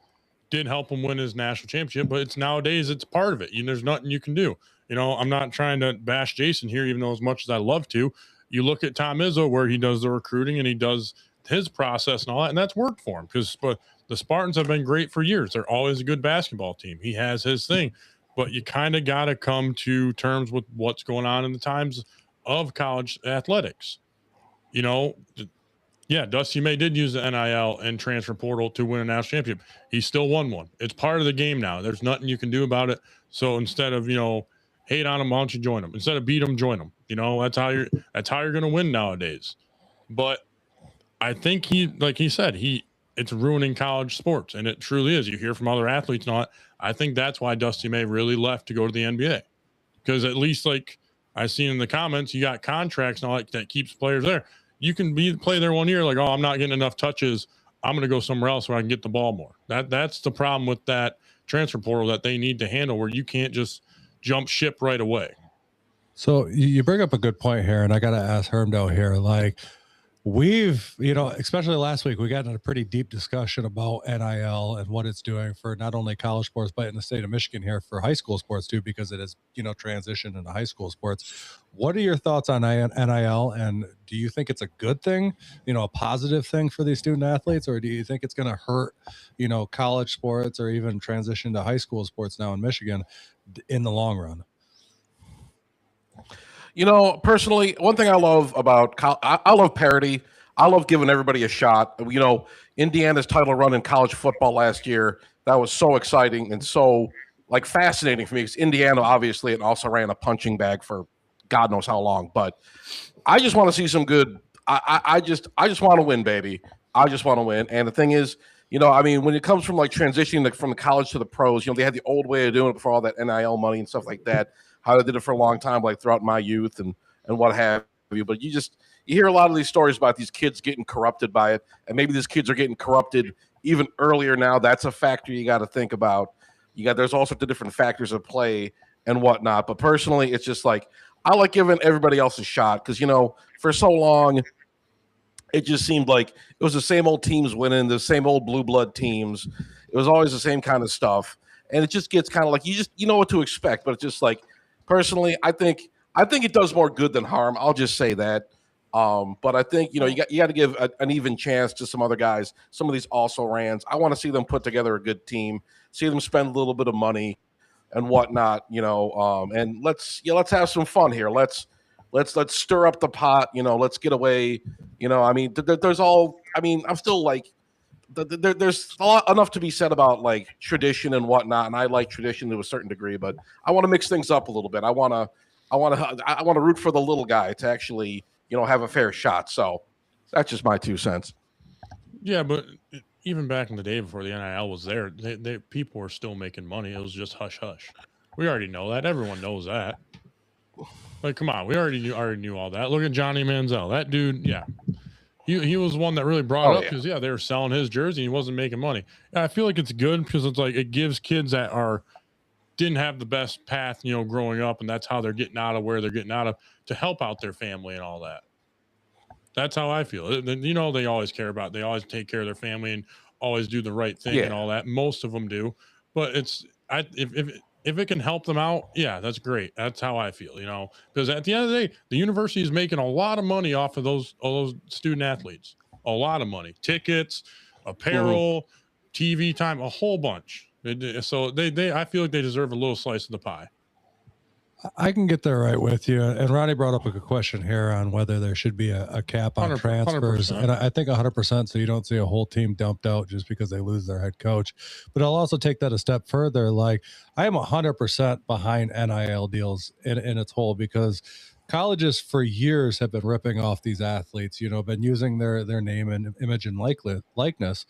did help him win his national championship, but nowadays it's part of it. There's nothing you can do. I'm not trying to bash Jason here, even though as much as I love to. You look at Tom Izzo where he does the recruiting and he does his process and all that, and that's worked for him but the Spartans have been great for years. They're always a good basketball team. He has his thing, but you kind of got to come to terms with what's going on in the times of college athletics. Yeah, Dusty May did use the NIL and transfer portal to win a national championship. He still won one. It's part of the game now. There's nothing you can do about it. So instead of, hate on him, why don't you join him? Instead of beat him, join him. That's how you're going to win nowadays. But I think like he said, it's ruining college sports, and it truly is. You hear from other athletes and all that. I think that's why Dusty May really left to go to the NBA. Because at least, like I seen in the comments, you got contracts and all that keeps players there. You can play there 1 year, like, oh, I'm not getting enough touches. I'm going to go somewhere else where I can get the ball more. That's the problem with that transfer portal that they need to handle, where you can't just jump ship right away. So you bring up a good point here, and I got to ask Hermdell here, like, we've, especially last week, we got in a pretty deep discussion about NIL and what it's doing for not only college sports, but in the state of Michigan here for high school sports too, because it has, transitioned into high school sports. What are your thoughts on NIL? And do you think it's a good thing, a positive thing for these student athletes, or do you think it's going to hurt, college sports or even transition to high school sports now in Michigan in the long run? Personally, one thing I love about I love parity. I love giving everybody a shot. Indiana's title run in college football last year, that was so exciting and so fascinating for me because Indiana obviously and also ran a punching bag for God knows how long. But I just want to see some good. I just want to win, baby. I just want to win. And the thing is, when it comes from transitioning from the college to the pros, they had the old way of doing it before all that NIL money and stuff like that. How they did it for a long time, throughout my youth and what have you. But you hear a lot of these stories about these kids getting corrupted by it, and maybe these kids are getting corrupted even earlier now. That's a factor you got to think about. There's all sorts of different factors at play and whatnot. But personally, it's just I like giving everybody else a shot because for so long it just seemed like it was the same old teams winning, the same old blue blood teams. It was always the same kind of stuff, and it just gets kind of you know what to expect. But it's just personally, I think it does more good than harm. I'll just say that. But I think you got to give an even chance to some other guys. Some of these also rans. I want to see them put together a good team. See them spend a little bit of money and whatnot. And let's have some fun here. Let's stir up the pot. Let's get away. There's all. I'm still there's enough to be said about tradition and whatnot, and I like tradition to a certain degree, but I want to mix things up a little bit. I want to root for the little guy to actually have a fair shot. So that's just my 2 cents. Yeah, but even back in the day before the NIL was there, people were still making money. It was just hush hush. We already know that. Everyone knows that. Come on, we already knew all that. Look at Johnny Manziel. That dude, yeah. he was one that really brought it up because they were selling his jersey and he wasn't making money. And I feel like it's good because it's like it gives kids that didn't have the best path, growing up, and that's how they're getting out of where they're getting out of to help out their family and all that. That's how I feel. They always care about, they always take care of their family and always do the right thing and all that. Most of them do, but if it can help them out, that's great. That's how I feel, because at the end of the day, the university is making a lot of money off of those student athletes, a lot of money, tickets, apparel, TV time, a whole bunch. So I feel like they deserve a little slice of the pie. I can get there right with you. And Ronnie brought up a good question here on whether there should be a cap on transfers. 100%. And I think 100%, so you don't see a whole team dumped out just because they lose their head coach. But I'll also take that a step further. Like, I am 100% behind NIL deals in its whole, because colleges for years have been ripping off these athletes, been using their name and image and likeness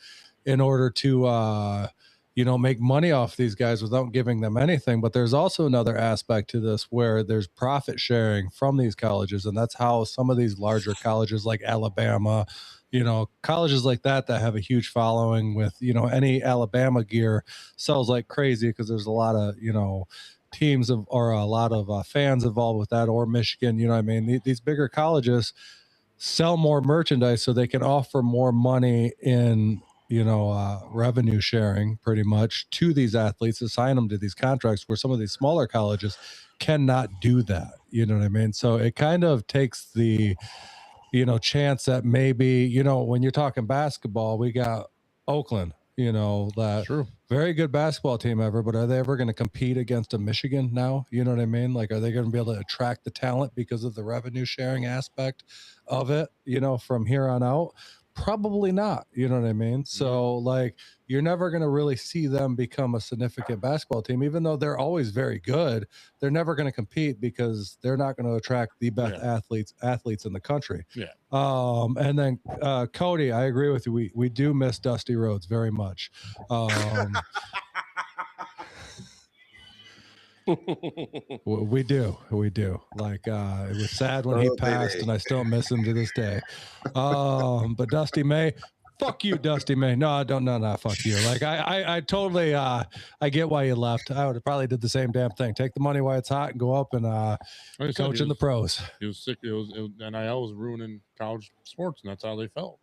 in order to make money off these guys without giving them anything. But there's also another aspect to this where there's profit sharing from these colleges. And that's how some of these larger colleges like Alabama, colleges like that have a huge following with, any Alabama gear sells like crazy because there's a lot of, teams or a lot of fans involved with that, or Michigan, these bigger colleges sell more merchandise so they can offer more money in, revenue sharing pretty much to these athletes, assign them to these contracts, where some of these smaller colleges cannot do that. You know what I mean? So it kind of takes the, chance that maybe, when you're talking basketball, we got Oakland, that True. Very good basketball team ever, but are they ever going to compete against a Michigan now? You know what I mean? Like, are they going to be able to attract the talent because of the revenue sharing aspect of it, from here on out? Probably not. You know what I mean? So, like, you're never going to really see them become a significant basketball team, even though they're always very good. They're never going to compete because they're not going to attract the best athletes in the country. Yeah. And then Cody, I agree with you. We do miss Dusty Rhodes very much. We do. Like, it was sad when he passed, and I still miss him to this day. But Dusty May, fuck you, Dusty May. No, I don't. No, fuck you. Like, I totally, I get why you left. I would have probably did the same damn thing. Take the money while it's hot and go up and coach in the pros. He was sick. NIL was ruining college sports, and that's how they felt.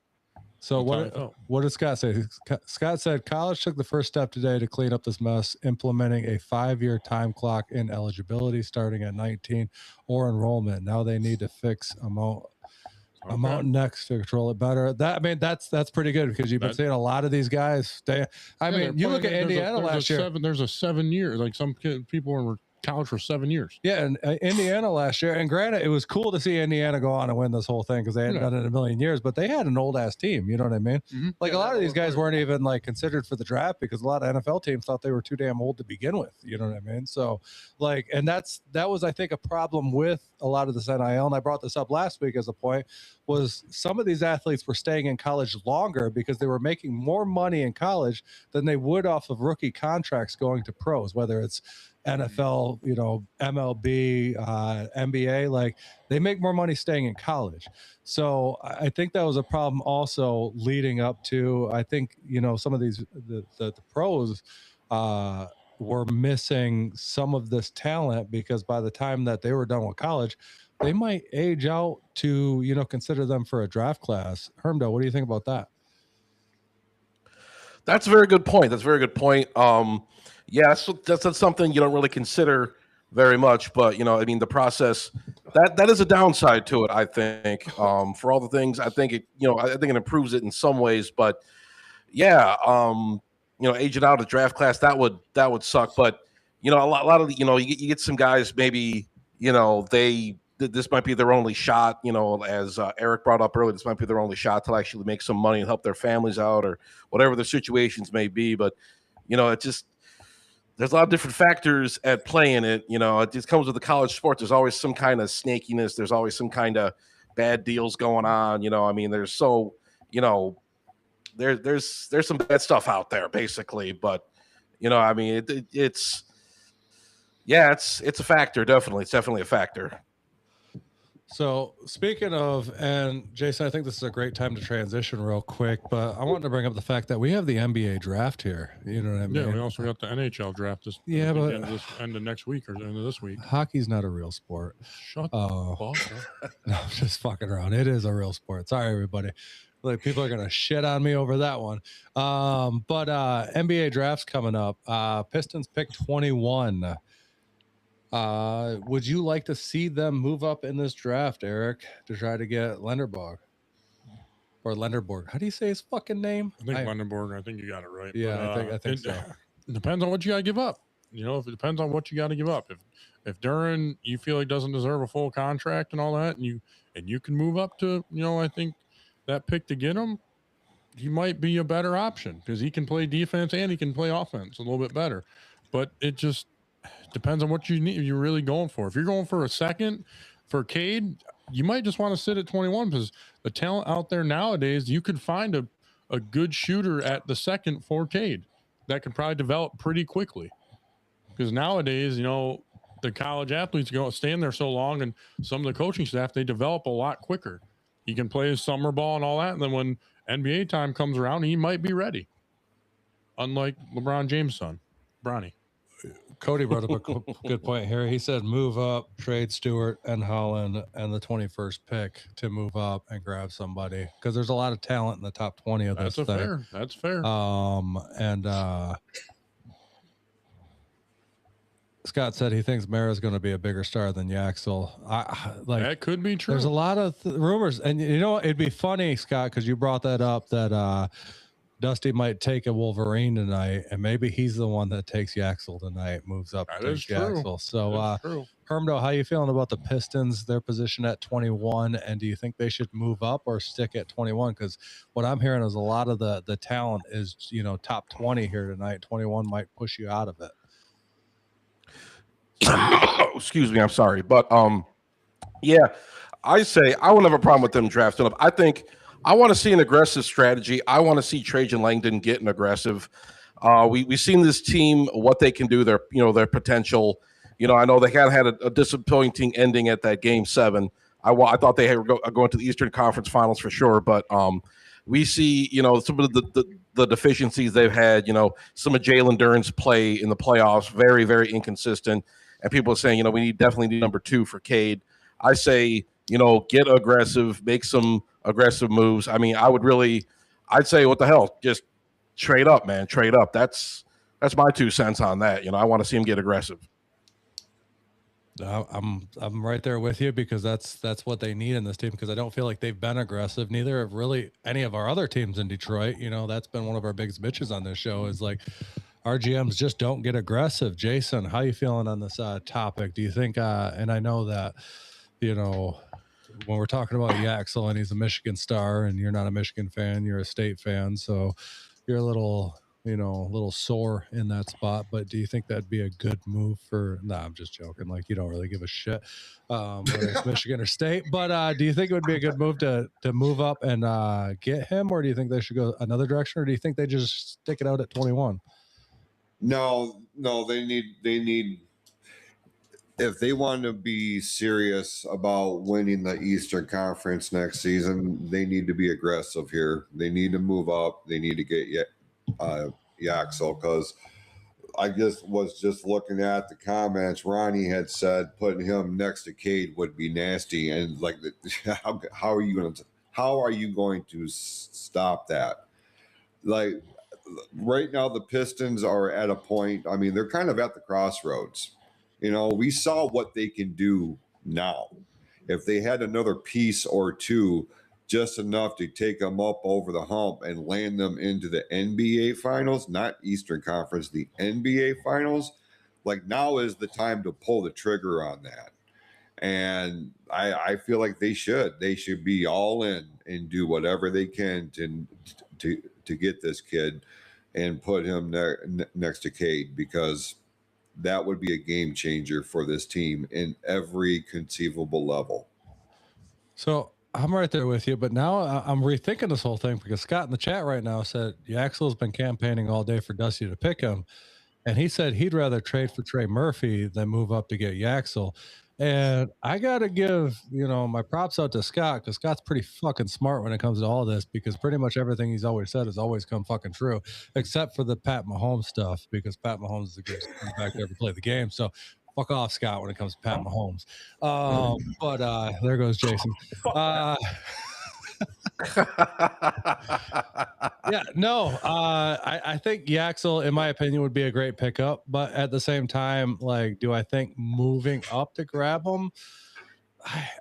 So what did Scott say? Scott said college took the first step today to clean up this mess, implementing a 5-year time clock in eligibility starting at 19 or enrollment. Now they need to fix amount next to control it better. That's pretty good, because you've been seeing a lot of these guys. You look at Indiana last year. There's a 7 year, like some people were college for 7 years. Yeah, and Indiana last year, and granted, it was cool to see Indiana go on and win this whole thing because they hadn't done it in a million years, but they had an old ass team. You know what I mean? Mm-hmm. Like, a lot of these guys weren't even like considered for the draft because a lot of NFL teams thought they were too damn old to begin with. You know what I mean? So, like, and that was, I think, a problem with a lot of this NIL. And I brought this up last week as a point, was some of these athletes were staying in college longer because they were making more money in college than they would off of rookie contracts going to pros, whether it's NFL, MLB, NBA. Like, they make more money staying in college. So I think that was a problem also leading up to, I think, some of these, the pros were missing some of this talent because by the time that they were done with college, they might age out to, consider them for a draft class. Hermdell, what do you think about that? That's a very good point. Yeah, that's something you don't really consider very much, but the process that is a downside to it. I think for all the things, I think it improves it in some ways, but aging out a draft class that would suck. But a lot of you get some guys maybe this might be their only shot. As Eric brought up earlier, this might be their only shot to actually make some money and help their families out or whatever the situations may be. But it just, there's a lot of different factors at play in it. It just comes with the college sport. There's always some kind of snakiness. There's always some kind of bad deals going on. There's there's some bad stuff out there, basically. But it's a factor. Definitely, it's definitely a factor. So speaking of, and Jason, I think this is a great time to transition real quick, but I wanted to bring up the fact that we have the NBA draft here. You know what I mean? Yeah, we also got the NHL draft this end of next week or end of this week. Hockey's not a real sport. Shut the fuck up. No, I'm just fucking around. It is a real sport. Sorry, everybody. Like people are gonna shit on me over that one. But NBA draft's coming up. Pistons pick 21. Would you like to see them move up in this draft, Eric, to try to get Lenderborg or Lenderborg? How do you say his fucking name? I think Lenderborg. I think you got it right. Yeah, but, I think so. It depends on what you got to give up. You know, if it depends on what you got to give up. If Duran you feel like doesn't deserve a full contract and all that, and you can move up to, you know, I think that pick to get him, he might be a better option because he can play defense and he can play offense a little bit better. But it just depends on what you're really going for. If you're going for a second for Cade, you might just want to sit at 21 because the talent out there nowadays, you could find a good shooter at the second for Cade that could probably develop pretty quickly. Because nowadays, you know, the college athletes stand there so long, and some of the coaching staff, they develop a lot quicker. He can play his summer ball and all that, and then when NBA time comes around, he might be ready. Unlike LeBron James' son, Bronny. Cody brought up a good point here. He said move up, trade Stewart and Holland and the 21st pick to move up and grab somebody because there's a lot of talent in the top 20 of this thing. That's fair. And Scott said he thinks Mara's going to be a bigger star than Yaxel. That could be true. There's a lot of rumors, and you know it'd be funny, Scott, because you brought that up that Dusty might take a Wolverine tonight, and maybe he's the one that takes Yaxel tonight, moves up to Yaxel. So, Hermdo, how you feeling about the Pistons? Their position at 21, and do you think they should move up or stick at 21? Because what I'm hearing is a lot of the talent is, you know, top 20 here tonight. 21 might push you out of it. Excuse me, I'm sorry, but yeah, I say I won't have a problem with them drafting up. I think I want to see an aggressive strategy. I want to see Trajan Langdon get an aggressive. We've seen this team what they can do, their potential. You know, I know they had a disappointing ending at that Game 7. I thought they were going to the Eastern Conference Finals for sure, but we see, you know, some of the deficiencies they've had. You know, some of Jalen Duren's play in the playoffs, very, very inconsistent. And people are saying, you know, we definitely need number 2 for Cade. I say, you know, get aggressive, make some aggressive moves. I mean, I'd say, what the hell? Just trade up, man. Trade up. That's my 2 cents on that. You know, I want to see him get aggressive. I'm right there with you because that's what they need in this team because I don't feel like they've been aggressive. Neither have really any of our other teams in Detroit. You know, that's been one of our biggest bitches on this show is like our GMs just don't get aggressive. Jason, how you feeling on this topic? Do you think, and I know that, you know, when we're talking about Yaxel and he's a Michigan star and you're not a Michigan fan, you're a State fan. So you're a little sore in that spot, but do you think that'd be a good move for, I'm just joking. Like you don't really give a shit whether it's Michigan or State, but do you think it would be a good move to move up and get him, or do you think they should go another direction, or do you think they just stick it out at 21? No, they need, if they want to be serious about winning the Eastern Conference next season, they need to be aggressive here. They need to move up. They need to get Yaxel, because I was just looking at the comments. Ronnie had said putting him next to Cade would be nasty, and like, how are you going to stop that? Like right now, the Pistons are at a point. I mean, they're kind of at the crossroads. You know, we saw what they can do now. If they had another piece or two, just enough to take them up over the hump and land them into the NBA Finals, not Eastern Conference, the NBA Finals, like now is the time to pull the trigger on that. And I feel like they should be all in and do whatever they can to get this kid and put him next to Cade, because that would be a game changer for this team in every conceivable level. So I'm right there with you, but now I'm rethinking this whole thing because Scott in the chat right now said Yaxel's been campaigning all day for Dusty to pick him, and he said he'd rather trade for Trey Murphy than move up to get Yaxel. And I got to give, my props out to Scott, because Scott's pretty fucking smart when it comes to all this, because pretty much everything he's always said has always come fucking true, except for the Pat Mahomes stuff, because Pat Mahomes is the greatest quarterback to ever play the game. So fuck off, Scott, when it comes to Pat Mahomes. But there goes Jason. Yeah, no, I think Yaxel, in my opinion, would be a great pickup, but at the same time, like, do I think moving up to grab him?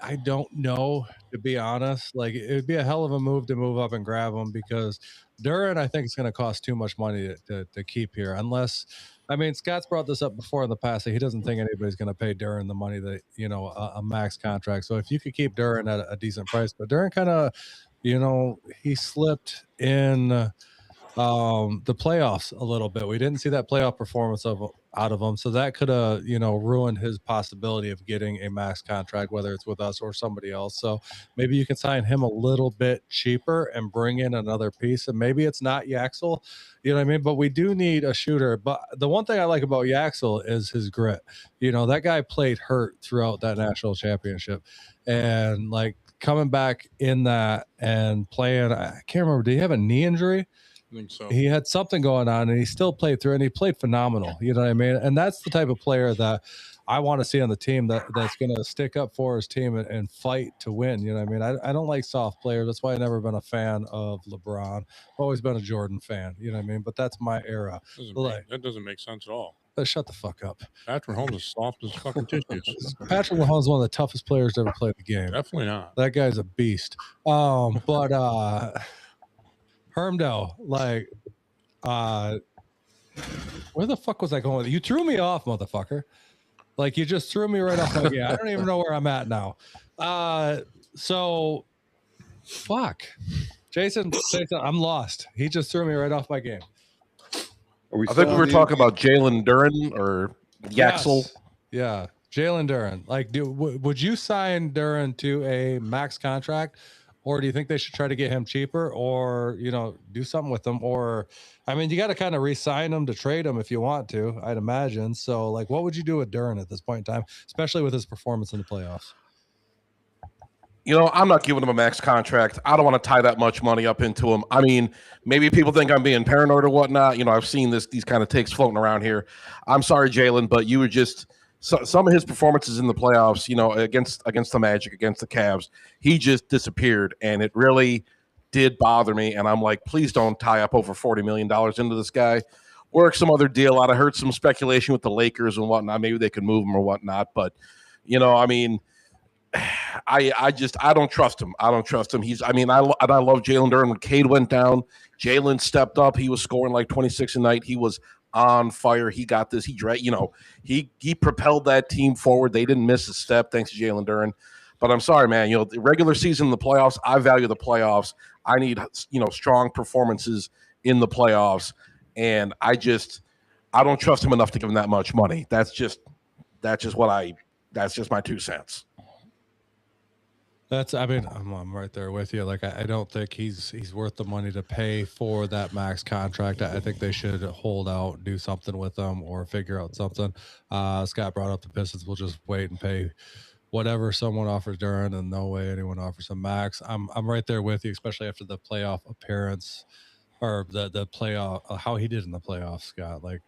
I don't know, to be honest. Like, it would be a hell of a move to move up and grab him, because Duran, I think, is going to cost too much money to keep here, unless. I mean, Scott's brought this up before in the past that he doesn't think anybody's going to pay Duran the money that, a max contract. So if you could keep Duran at a decent price, but Duran kind of, he slipped in the playoffs a little bit. We didn't see that playoff performance out of him, so that could have ruined his possibility of getting a max contract, whether it's with us or somebody else. So maybe you can sign him a little bit cheaper and bring in another piece, and maybe it's not Yaxel, you know what I mean? But we do need a shooter. But the one thing I like about Yaxel is his grit. That guy played hurt throughout that national championship, and like coming back in that and playing, I can't remember, did he have a knee injury? I think so. He had something going on, and he still played through, and he played phenomenal. You know what I mean? And that's the type of player that I want to see on the team, that's going to stick up for his team and fight to win. You know what I mean? I don't like soft players. That's why I've never been a fan of LeBron. I've always been a Jordan fan. You know what I mean? But that's my era. That doesn't make sense at all. Shut the fuck up. Patrick Mahomes is soft as fucking tissues. Patrick Mahomes is one of the toughest players to ever play the game. Definitely not. That guy's a beast. But Hermdale, like, where the fuck was I going with it? You threw me off, motherfucker. Like, you just threw me right off my game. I don't even know where I'm at now. So fuck. Jason, I'm lost. He just threw me right off my game. I think we were talking about Jalen Duran or Yaxel. Yes. Yeah, Jalen Duran. Like, would you sign Duran to a max contract? Or do you think they should try to get him cheaper, or, do something with him? Or, I mean, you got to kind of re-sign him to trade him if you want to, I'd imagine. So, like, what would you do with Duran at this point in time, especially with his performance in the playoffs? I'm not giving him a max contract. I don't want to tie that much money up into him. I mean, maybe people think I'm being paranoid or whatnot. I've seen these kind of takes floating around here. I'm sorry, Jalen, but you were just – some of his performances in the playoffs, against the Magic, against the Cavs, he just disappeared, and it really did bother me. And I'm like, please don't tie up over $40 million into this guy. Work some other deal out. I heard some speculation with the Lakers and whatnot. Maybe they could move him or whatnot. But, I mean, I don't trust him. I don't trust him. I love Jalen Duran. When Cade went down, Jalen stepped up. He was scoring like 26 a night. He was on fire. He got this. He propelled that team forward. They didn't miss a step thanks to Jalen Duran. But I'm sorry, man. The regular season, the playoffs, I value the playoffs. I need strong performances in the playoffs, and I don't trust him enough to give him that much money. That's just my 2 cents. I'm right there with you. Like, I don't think he's worth the money to pay for that max contract. I think they should hold out, do something with them, or figure out something. Scott brought up the Pistons. We'll just wait and pay whatever someone offers Duran, and no way anyone offers a max. I'm right there with you, especially after the playoff appearance, or the playoff, how he did in the playoffs, Scott. Like,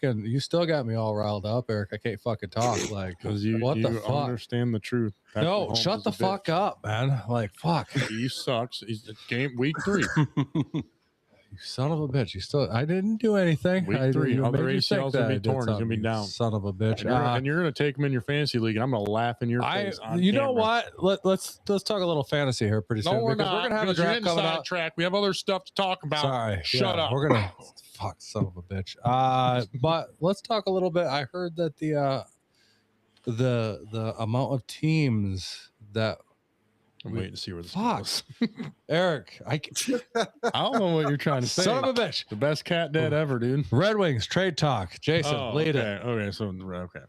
you still got me all riled up, Eric. I can't fucking talk. Like, because you understand the truth. Patrick Mahomes, shut the fuck up, man. Like, fuck. He sucks. He's week 3. You son of a bitch. I didn't do anything. Week 3. Other ACL's going to be torn. He's going to be down. Son of a bitch. And you're going to take him in your fantasy league, and I'm going to laugh in your face. You know what? Let's talk a little fantasy here pretty soon. No, we're not. We're going to have a draft coming out. We have other stuff to talk about. Sorry. Shut up. We're going to fuck, son of a bitch. But let's talk a little bit. I heard that the amount of teams that I'm waiting to see where this goes. Eric, I don't know what you're trying to say. Son of a bitch. The best cat dad ever, dude. Red Wings, trade talk. Jason, lead it. Okay.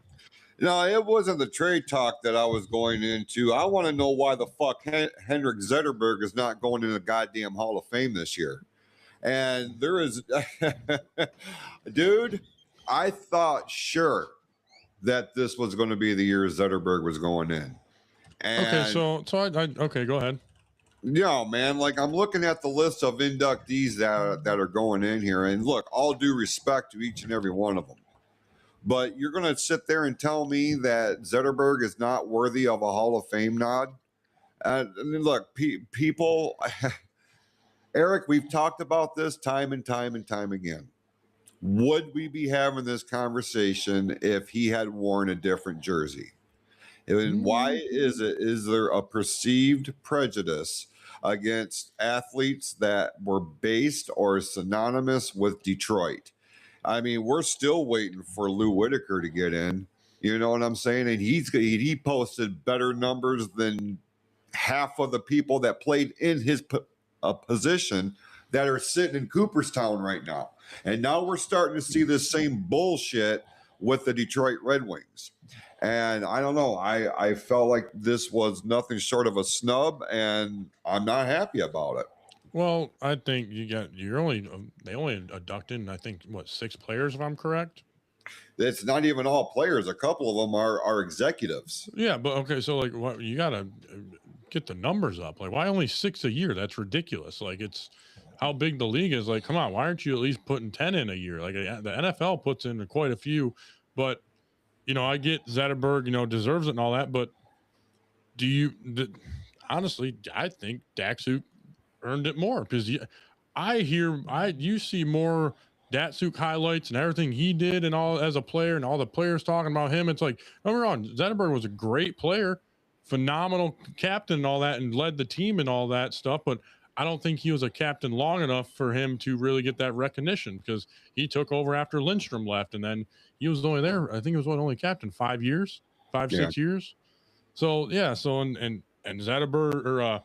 No, it wasn't the trade talk that I was going into. I want to know why the fuck Henrik Zetterberg is not going in the goddamn Hall of Fame this year. And there is, dude, I thought, sure, that this was going to be the year Zetterberg was going in. And Okay, so okay, go ahead. yeah, man, like I'm looking at the list of inductees that are going in here, and look, all due respect to each and every one of them, but you're going to sit there and tell me that Zetterberg is not worthy of a Hall of Fame nod? And look, people, Eric, we've talked about this time and time and time again. Would we be having this conversation if he had worn a different jersey? And why is it? Is there a perceived prejudice against athletes that were based or synonymous with Detroit? I mean, we're still waiting for Lou Whitaker to get in. You know what I'm saying? And he posted better numbers than half of the people that played in his position that are sitting in Cooperstown right now. And now we're starting to see this same bullshit with the Detroit Red Wings. And I don't know. I felt like this was nothing short of a snub, and I'm not happy about it. Well, I think they only inducted, I think, 6 players, if I'm correct. It's not even all players. A couple of them are executives. Yeah, but okay, so like, what you gotta get the numbers up. Like, why only 6 a year? That's ridiculous. Like, it's how big the league is. Like, come on, why aren't you at least putting 10 in a year? Like, the NFL puts in quite a few, but I get Zetterberg, deserves it and all that, but honestly, I think Datsuk earned it more because you see more Datsuk highlights and everything he did and all as a player and all the players talking about him. It's like, don't get me wrong, Zetterberg was a great player, phenomenal captain and all that, and led the team and all that stuff, but I don't think he was a captain long enough for him to really get that recognition because he took over after Lindstrom left, and then he was only there. I think he was only captain 5 years, 6 years. So yeah, and Zetterberg or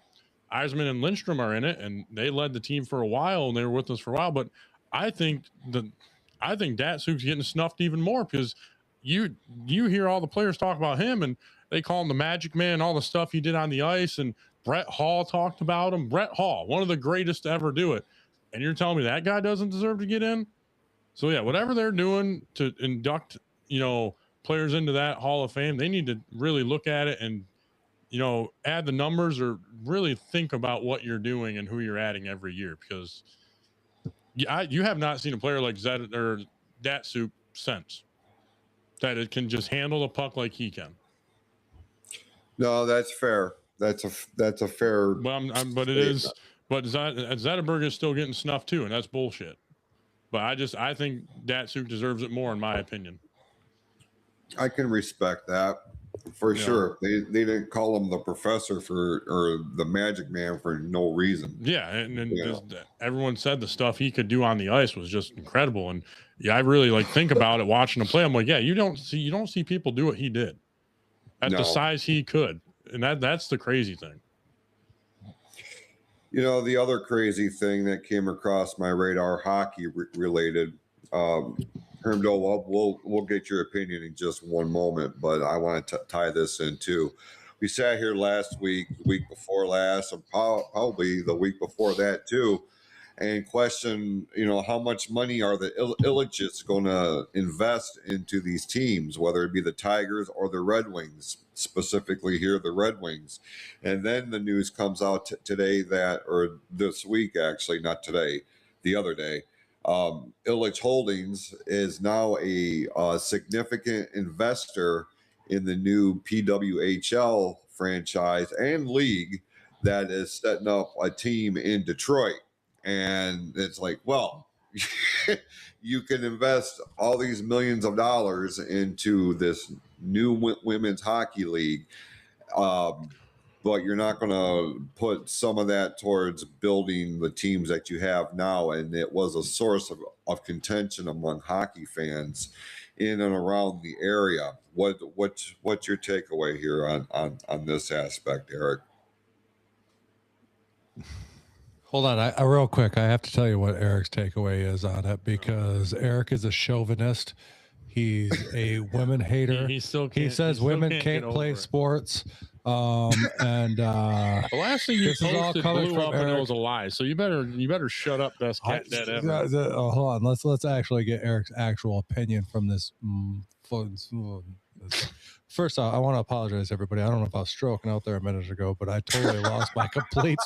Eisman and Lindstrom are in it, and they led the team for a while, and they were with us for a while. But I think Datsuk's getting snuffed even more because you hear all the players talk about him, and they call him the Magic Man, all the stuff he did on the ice, and Brett Hall talked about him. Brett Hall, one of the greatest to ever do it. And you're telling me that guy doesn't deserve to get in? So, yeah, whatever they're doing to induct, players into that Hall of Fame, they need to really look at it and, add the numbers or really think about what you're doing and who you're adding every year because you have not seen a player like Datsuk since that it can just handle the puck like he can. No, that's fair. That's a fair. Well, but it is. But Zetterberg is still getting snuffed too, and that's bullshit. But I think Datsuk deserves it more, in my opinion. I can respect that for sure. They didn't call him the professor or the Magic Man for no reason. Yeah, and everyone said the stuff he could do on the ice was just incredible. And I really think about it watching him play. I'm like, yeah, you don't see people do what he did at the size he could. And that's the crazy thing. The other crazy thing that came across my radar, hockey related, Hermdal, we'll get your opinion in just one moment, but I want to tie this in too. We sat here last week, the week before last, and probably the week before that too, and question, how much money are the Illichits going to invest into these teams, whether it be the Tigers or the Red Wings, specifically here, the Red Wings. And then the news comes out today or this week, actually, not today, the other day, Illich Holdings is now a significant investor in the new PWHL franchise and league that is setting up a team in Detroit. And it's like, well, you can invest all these millions of dollars into this new women's hockey league, but you're not going to put some of that towards building the teams that you have now. And it was a source of contention among hockey fans in and around the area. What's your takeaway here on this aspect, Eric? Hold on, I real quick. I have to tell you what Eric's takeaway is on it because Eric is a chauvinist. He's a women hater. He says women can't play sports. And the last thing you posted blew up and it was a lie. So you better shut up, best cat dad ever. Hold on, let's actually get Eric's actual opinion from this First off, I want to apologize, everybody. I don't know if I was stroking out there a minute ago, but I totally lost my complete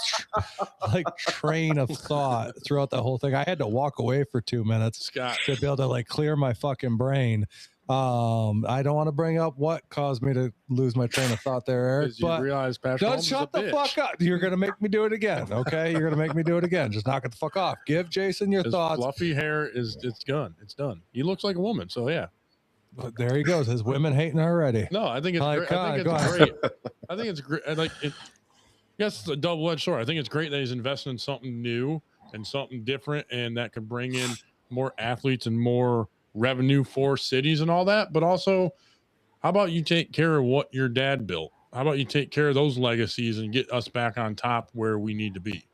train of thought throughout the whole thing. I had to walk away for 2 minutes Scott. to be able to clear my fucking brain. I don't want to bring up what caused me to lose my train of thought there, Eric. You But realize Patrick Mahomes shut is a the bitch. fuck up. You're gonna make me do it again. Okay, you're gonna make me do it again. Just knock it the fuck off. Give Jason your His thoughts. fluffy hair it's done. It's done. He looks like a woman. So yeah. But there he goes. His women hating already. No, I think it's Like, great. I think go it's on. great. I think it's great. Yes, it's a double-edged sword. I think it's great that he's investing in something new and something different, and that can bring in more athletes and more revenue for cities and all that. But also, how about you take care of what your dad built? How about you take care of those legacies and get us back on top where we need to be?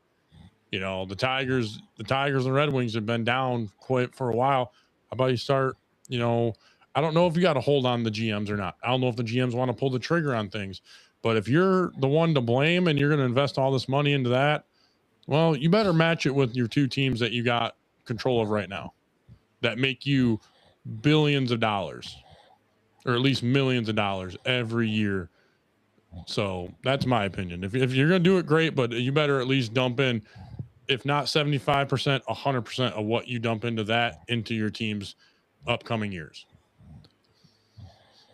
You know, the Tigers and Red Wings have been down quite for a while. How about you start, I don't know if you got to hold on the GMs or not. I don't know if the GMs want to pull the trigger on things. But if you're the one to blame and you're going to invest all this money into that, well, you better match it with your two teams that you got control of right now that make you billions of dollars or at least millions of dollars every year. So that's my opinion. If you're going to do it, great, but you better at least dump in, if not 75%, 100% of what you dump into your team's upcoming years.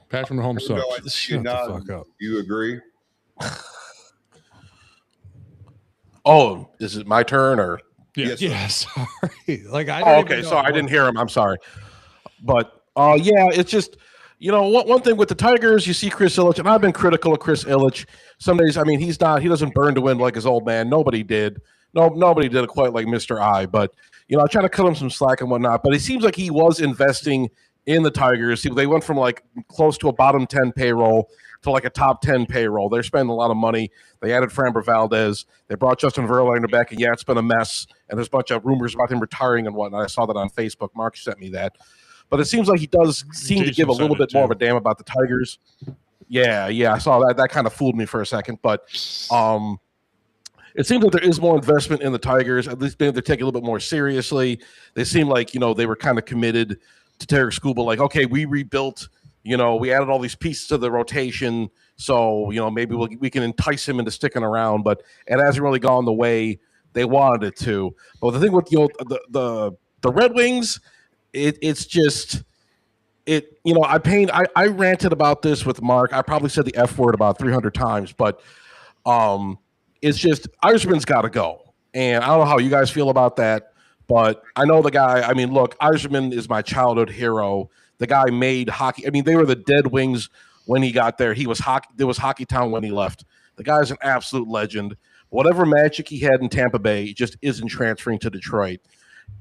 Patrick Mahomes sucks. Shut the fuck up. You agree? Oh, is it my turn or? Yes. Yeah, sorry. Okay, so I didn't hear him. I'm sorry. But yeah, it's just, one thing with the Tigers, you see Chris Ilitch, and I've been critical of Chris Ilitch. Some days, he doesn't burn to win like his old man. Nobody did. Nobody did it quite like Mr. I. But, I try to cut him some slack and whatnot. But it seems like he was investing in the Tigers. They went from close to a bottom 10 payroll to a top 10 payroll. They're spending a lot of money. They added Framber Valdez. They brought Justin Verlander back, and yeah, it's been a mess. And there's a bunch of rumors about him retiring and whatnot. I saw that on Facebook. Mark sent me that. But it seems like he does seem to give a little bit more of a damn about the Tigers. Yeah, I saw that. That kind of fooled me for a second. But it seems like there is more investment in the Tigers. At least they're taking a little bit more seriously. They seem like, they were kind of committed to Tarek Skubal. Okay, we rebuilt, we added all these pieces to the rotation. So, maybe we can entice him into sticking around. But it hasn't really gone the way they wanted it to. But the thing with, the Red Wings, it's just I ranted about this with Mark. I probably said the F word about 300 times, but it's just Yzerman's got to go. And I don't know how you guys feel about that, but I know the guy. Look, Yzerman is my childhood hero. The guy made hockey. They were the dead Wings when he got there. There was Hockey Town when he left. The guy's an absolute legend. Whatever magic he had in Tampa Bay just isn't transferring to Detroit.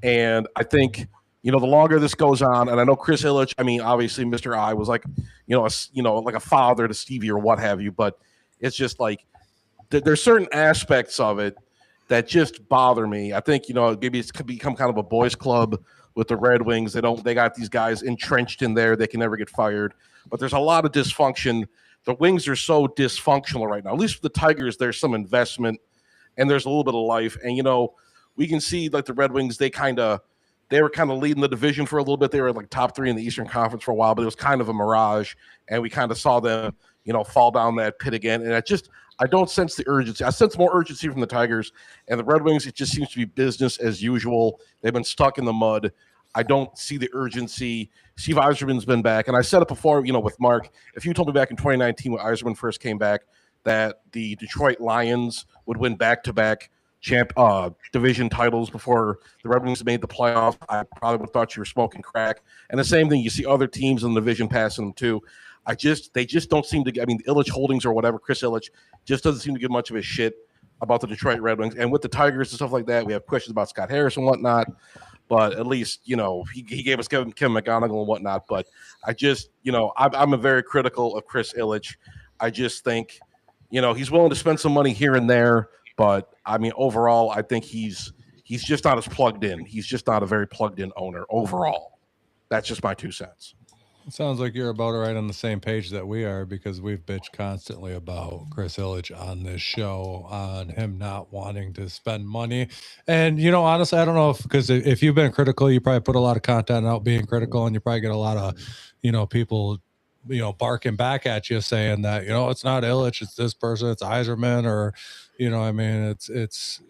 And I think, the longer this goes on, and I know Chris Ilitch, obviously Mr. I was like a father to Stevie or what have you, but it's just there's certain aspects of it that just bother me. I think, maybe it's could become kind of a boys club with the Red Wings. They got these guys entrenched in there. They can never get fired, but there's a lot of dysfunction. The Wings are so dysfunctional right now. At least with the Tigers, there's some investment and there's a little bit of life. And, we can see the Red Wings, they were kind of leading the division for a little bit. They were top 3 in the Eastern Conference for a while, but it was kind of a mirage. And we kind of saw them, fall down that pit again. And I don't sense the urgency. I sense more urgency from the Tigers. And the Red Wings, it just seems to be business as usual. They've been stuck in the mud. I don't see the urgency. Steve Yzerman's been back. And I said it before, with Mark. If you told me back in 2019 when Yzerman first came back that the Detroit Lions would win back-to-back division titles before the Red Wings made the playoffs, I probably would have thought you were smoking crack. And the same thing, you see other teams in the division passing them too. They just don't seem to get, the Ilitch Holdings or whatever, Chris Ilitch just doesn't seem to give much of a shit about the Detroit Red Wings. And with the Tigers and stuff like that, we have questions about Scott Harris and whatnot. But at least, he gave us Kevin McGonigal and whatnot. But I'm a very critical of Chris Ilitch. I just think, he's willing to spend some money here and there. But, overall, I think he's just not as plugged in. He's just not a very plugged in owner overall. That's just my 2 cents. It sounds like you're about right on the same page that we are, because we've bitched constantly about Chris Ilitch on this show, on him not wanting to spend money. And, honestly, I don't know because if you've been critical, you probably put a lot of content out being critical, and you probably get a lot of, people, barking back at you saying that, it's not Ilitch, it's this person, it's Iserman, or, it's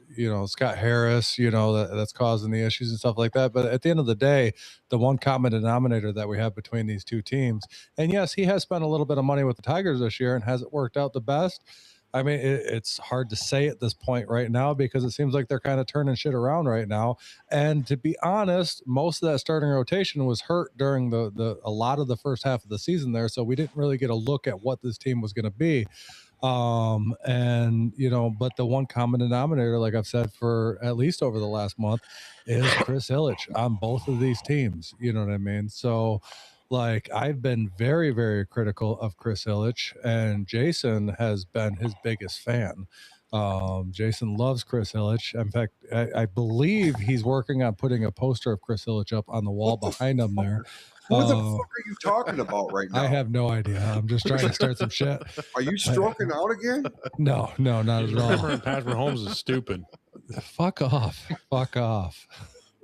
Scott Harris, that's causing the issues and stuff like that. But at the end of the day, the one common denominator that we have between these two teams, and yes, he has spent a little bit of money with the Tigers this year, and has it worked out the best? I mean, it's hard to say at this point right now, because it seems like they're kind of turning shit around right now. And to be honest, most of that starting rotation was hurt during a lot of the first half of the season there, so we didn't really get a look at what this team was going to be. But the one common denominator, like I've said for at least over the last month, is Chris Ilitch on both of these teams. You know what I mean? So, like, I've been very, very critical of Chris Ilitch, and Jason has been his biggest fan. Jason loves Chris Ilitch. In fact, I believe he's working on putting a poster of Chris Ilitch up on the wall behind him there. Who the fuck are you talking about right now? I have no idea. I'm just trying to start some shit. Are you stroking out again? No, not at all. Patrick Mahomes is stupid. Fuck off.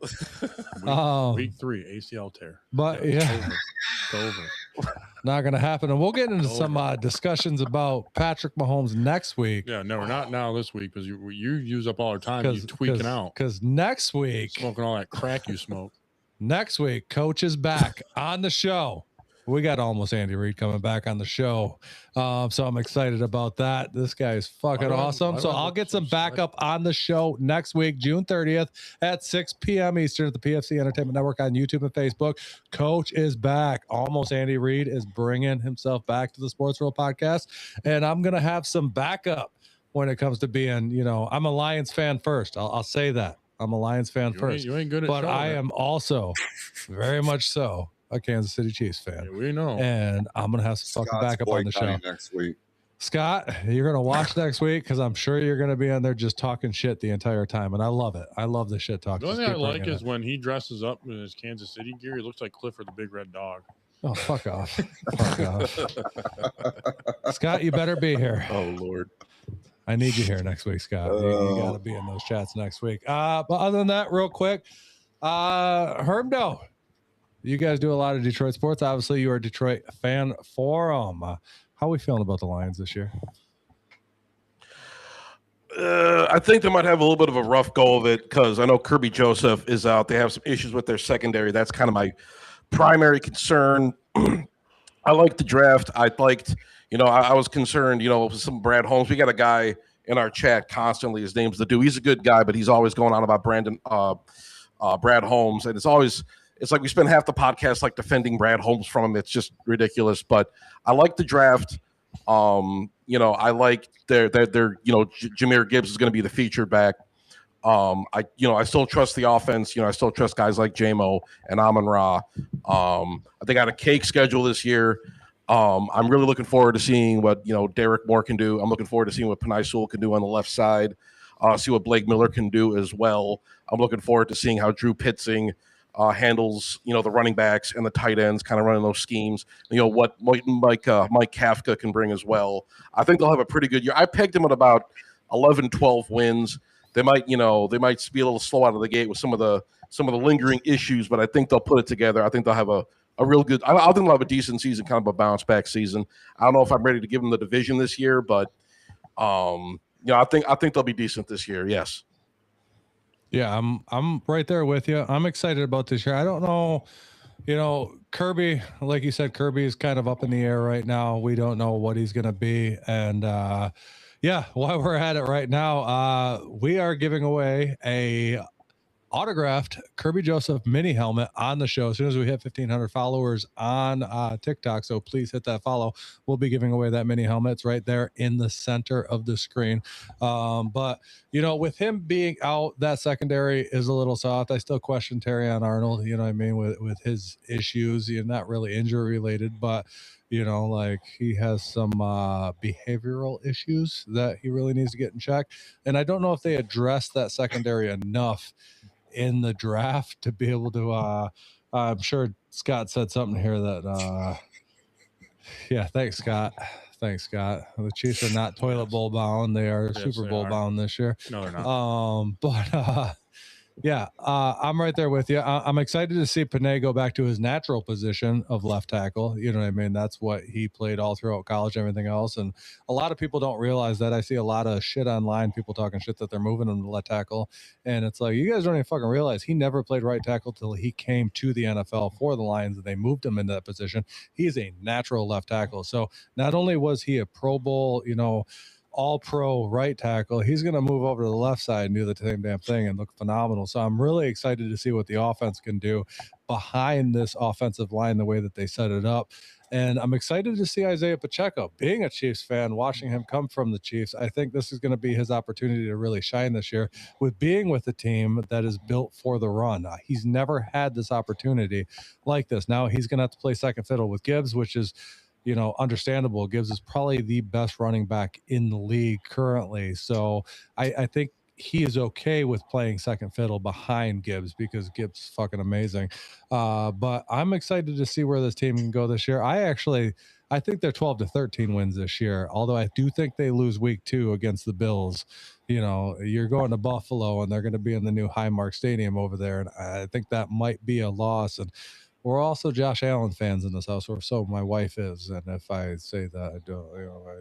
Week 3 ACL tear. But It's over. Not gonna happen. And we'll get into some discussions about Patrick Mahomes next week. Yeah, no, we're not now this week, because you use up all our time. You tweaking out because next week, smoking all that crack you smoke. Next week, Coach is back on the show. We got almost Andy Reid coming back on the show. So I'm excited about that. This guy is fucking awesome. So I'll get some backup on the show next week, June 30th at 6 p.m. Eastern at the PFC Entertainment Network on YouTube and Facebook. Coach is back. Almost Andy Reid is bringing himself back to the Sports World podcast. And I'm going to have some backup when it comes to being, I'm a Lions fan first. I'll say that. I'm a Lions fan first. You ain't good at but I am also very much so a Kansas City Chiefs fan. Yeah, we know. And I'm going to have some fucking backup on the show next week. Scott, you're going to watch next week, because I'm sure you're going to be on there just talking shit the entire time. And I love it. I love the shit talk. The only thing I like is when he dresses up in his Kansas City gear, he looks like Clifford the Big Red Dog. Oh, fuck off. Fuck off. Scott, you better be here. Oh, Lord. I need you here next week, Scott. You got to be in those chats next week. But other than that, real quick, Hermdo, you guys do a lot of Detroit sports. Obviously, you are a Detroit fan forum. How are we feeling about the Lions this year? I think they might have a little bit of a rough go of it, because I know Kirby Joseph is out. They have some issues with their secondary. That's kind of my primary concern. I liked the draft. I liked, I was concerned, with some Brad Holmes. We got a guy in our chat constantly. His name's the Dude. He's a good guy, but he's always going on about Brad Holmes. And it's like we spend half the podcast like defending Brad Holmes from him. It's just ridiculous. But I like the draft. I like their Jahmyr Gibbs is going to be the featured back. I still trust the offense. I still trust guys like J-Mo and Amon-Ra. They got a cake schedule this year. I'm really looking forward to seeing what, Derek Moore can do. I'm looking forward to seeing what Penei Sewell can do on the left side. See what Blake Miller can do as well. I'm looking forward to seeing how Drew Pitzing handles, the running backs and the tight ends, kind of running those schemes. What Mike Kafka can bring as well. I think they'll have a pretty good year. I pegged them at about 11, 12 wins. They might be a little slow out of the gate with some of the lingering issues, but I think they'll put it together. I think they'll have a real good. I think they'll have a decent season, kind of a bounce back season. I don't know if I'm ready to give them the division this year, but I think they'll be decent this year. Yes. Yeah, I'm right there with you. I'm excited about this year. I don't know, Kirby, like you said, Kirby is kind of up in the air right now. We don't know what he's going to be. And while we're at it right now, we are giving away a autographed Kirby Joseph mini helmet on the show as soon as we hit 1,500 followers on TikTok. So please hit that follow. We'll be giving away that mini helmet. It's right there in the center of the screen. But with him being out, that secondary is a little soft. I still question Terrion Arnold, with his issues, not really injury related, but he has some behavioral issues that he really needs to get in check. And I don't know if they addressed that secondary enough in the draft to be able to I'm sure Scott said something here that, yeah, thanks, Scott. Thanks, Scott. The Chiefs are not toilet bowl bound. They are Super Bowl bound this year. No, they're not. But yeah, I'm right there with you. I'm excited to see Panay go back to his natural position of left tackle. You know what I mean? That's what he played all throughout college, everything else. And a lot of people don't realize that. I see a lot of shit online, people talking shit that they're moving him to left tackle. And it's like, you guys don't even fucking realize he never played right tackle till he came to the NFL for the Lions, and they moved him into that position. He is a natural left tackle. So not only was he a Pro Bowl, all-pro right tackle, he's going to move over to the left side and do the same damn thing and look phenomenal. So I'm really excited to see what the offense can do behind this offensive line, the way that they set it up. And I'm excited to see Isaiah Pacheco. Being a Chiefs fan, watching him come from the Chiefs, I think this is going to be his opportunity to really shine this year with being with a team that is built for the run. He's never had this opportunity like this. Now he's going to have to play second fiddle with Gibbs, which is understandable. Gibbs is probably the best running back in the league currently. So I think he is okay with playing second fiddle behind Gibbs because Gibbs is fucking amazing. But I'm excited to see where this team can go this year. I think they're 12-13 wins this year, although I do think they lose week 2 against the Bills. You're going to Buffalo and they're going to be in the new Highmark Stadium over there. And I think that might be a loss. And we're also Josh Allen fans in this house, or so my wife is. And if I say that, I don't,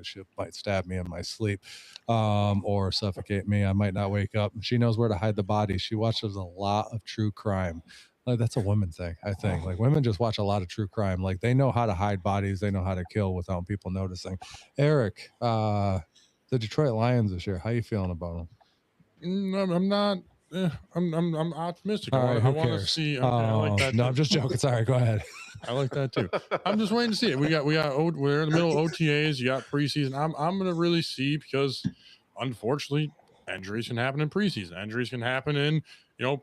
she might stab me in my sleep or suffocate me. I might not wake up. She knows where to hide the bodies. She watches a lot of true crime. Like, that's a woman thing, I think. Like, women just watch a lot of true crime. Like, they know how to hide bodies. They know how to kill without people noticing. Eric, the Detroit Lions this year, how you feeling about them? I'm not. I'm optimistic. All right, I want to see. I like that. No, I'm just joking. Sorry, go ahead. I like that too. I'm just waiting to see it. We're in the middle of OTAs. You got preseason. I'm gonna really see, because unfortunately injuries can happen in preseason. Injuries can happen in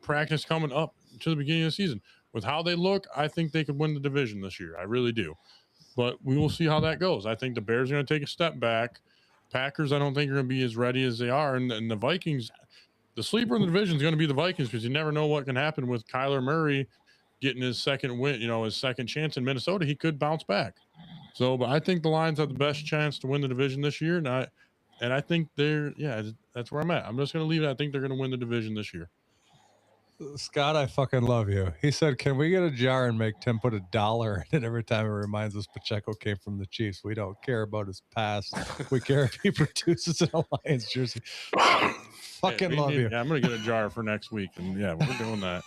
practice coming up to the beginning of the season. With how they look, I think they could win the division this year. I really do. But we will see how that goes. I think the Bears are going to take a step back. Packers, I don't think are going to be as ready as they are, and the Vikings. The sleeper in the division is going to be the Vikings, because you never know what can happen with Kyler Murray getting his second win, his second chance in Minnesota. He could bounce back. So, but I think the Lions have the best chance to win the division this year. And I think that's where I'm at. I'm just going to leave it. I think they're going to win the division this year. Scott, I fucking love you. He said, can we get a jar and make Tim put $1 in it every time it reminds us Pacheco came from the Chiefs? We don't care about his past. We care if he produces an Lions jersey. Fucking love you. Yeah, I'm going to get a jar for next week. And yeah, we're doing that.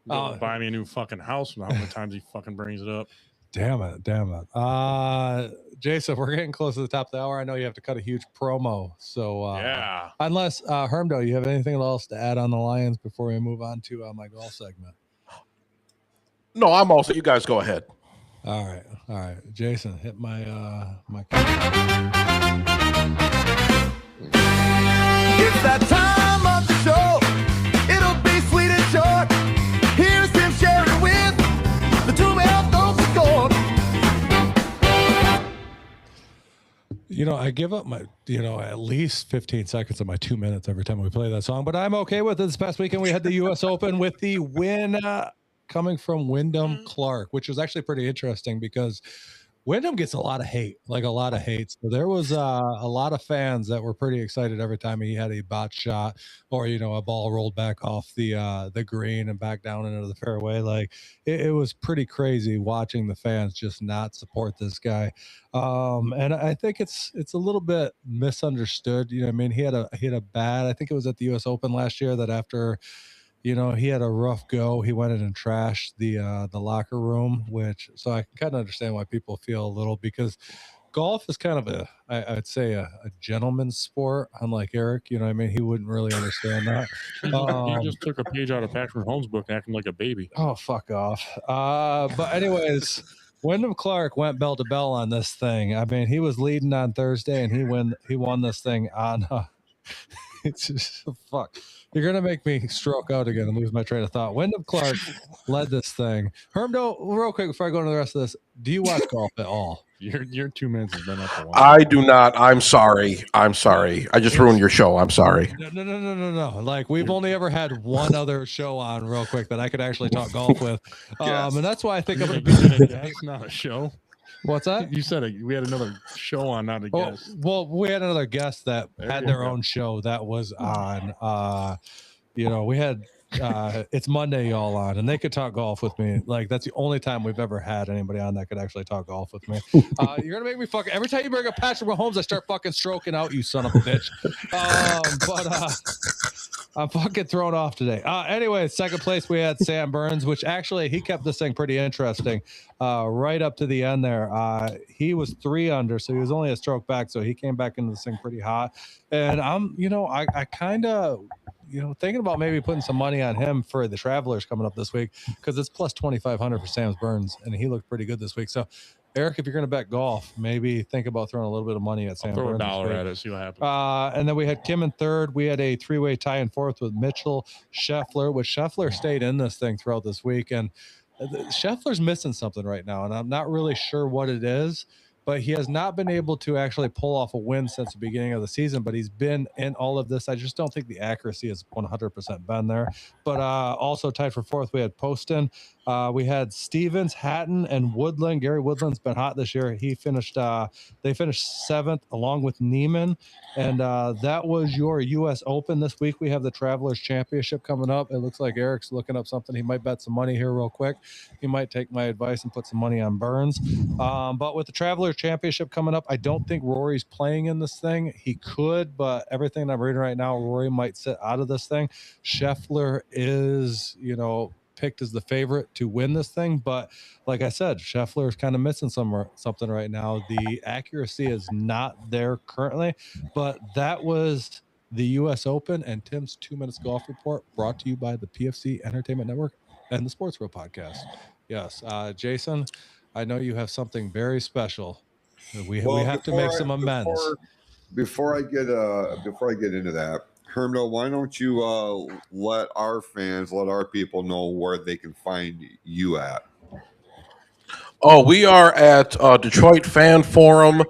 Buy me a new fucking house. How many times he fucking brings it up. Damn it. Jason, we're getting close to the top of the hour. I know you have to cut a huge promo. So yeah. Unless Hermdo, you have anything else to add on the Lions before we move on to my golf segment? No, I'm all set. You guys go ahead. All right. Jason, hit my It's that time of the show. It'll be sweet and short. Here's Tim Sheridan with the 2-man don't score. I give up my, at least 15 seconds of my 2 minutes every time we play that song, but I'm okay with it. This past weekend, we had the U.S. Open with the win coming from Wyndham Clark, which was actually pretty interesting because Wyndham gets a lot of hate. So there was a lot of fans that were pretty excited every time he had a bot shot or, a ball rolled back off the green and back down into the fairway. Like it was pretty crazy watching the fans just not support this guy. And I think it's a little bit misunderstood. He had a bad, I think it was at the US Open last year that after, he had a rough go. He went in and trashed the locker room, so I can kind of understand why people feel a little, because golf is kind of I'd say a gentleman's sport, unlike Eric. He wouldn't really understand that. He just took a page out of Patrick Mahomes' book acting like a baby. Oh, fuck off. But anyways, Wyndham Clark went bell to bell on this thing. He was leading on Thursday, and he won this thing on It's just fuck. You're gonna make me stroke out again and lose my train of thought. Wyndham Clark led this thing. Hermdo, real quick before I go into the rest of this, do you watch golf at all? Your 2 minutes has been up a while. I do not. I'm sorry. I'm sorry. I just ruined your show. I'm sorry. No. Like, we've only ever had one other show on real quick that I could actually talk golf with. And that's why I think I'm gonna be a guest, not a show. What's that? You said we had another show on, not a guest. Well, we had another guest that had their own show that was on. We had It's Monday y'all on, and they could talk golf with me. Like, that's the only time we've ever had anybody on that could actually talk golf with me. You're gonna make me fucking every time you bring up Patrick Mahomes, I start fucking stroking out, you son of a bitch. I'm fucking thrown off today. Anyway, second place we had Sam Burns, which actually he kept this thing pretty interesting right up to the end there. He was 3 under, so he was only a stroke back, so he came back into this thing pretty hot. And I kind of thinking about maybe putting some money on him for the Travelers coming up this week, because it's plus 2,500 for Sam Burns, and he looked pretty good this week. So, Eric, if you're going to bet golf, maybe think about throwing a little bit of money at Sam Burns. Throw $1 at it, see what happens. And then we had Kim in third. We had a 3-way tie in fourth with Mitchell Scheffler, which Scheffler stayed in this thing throughout this week. And Scheffler's missing something right now, and I'm not really sure what it is, but he has not been able to actually pull off a win since the beginning of the season, but he's been in all of this. I just don't think the accuracy has 100% been there. But also tied for fourth, we had Poston. We had Stevens, Hatton, and Woodland. Gary Woodland's been hot this year. He finished, they finished 7th along with Neiman. And that was your U.S. Open. This week we have the Travelers Championship coming up. It looks like Eric's looking up something. He might bet some money here real quick. He might take my advice and put some money on Burns. But with the Travelers Championship coming up, I don't think Rory's playing in this thing. He could, but everything I'm reading right now, Rory might sit out of this thing. Scheffler is, picked as the favorite to win this thing, but like I said, Scheffler is kind of missing something right now. The accuracy is not there currently, but that was the U.S. Open and Tim's 2 minutes golf report, brought to you by the PFC Entertainment Network and the Sports World Podcast. Yes, Jason, I know you have something very special. We have to make some amends. Before I get into that, Hermdo, why don't you let our people know where they can find you at? Oh, we are at Detroit Fan Forum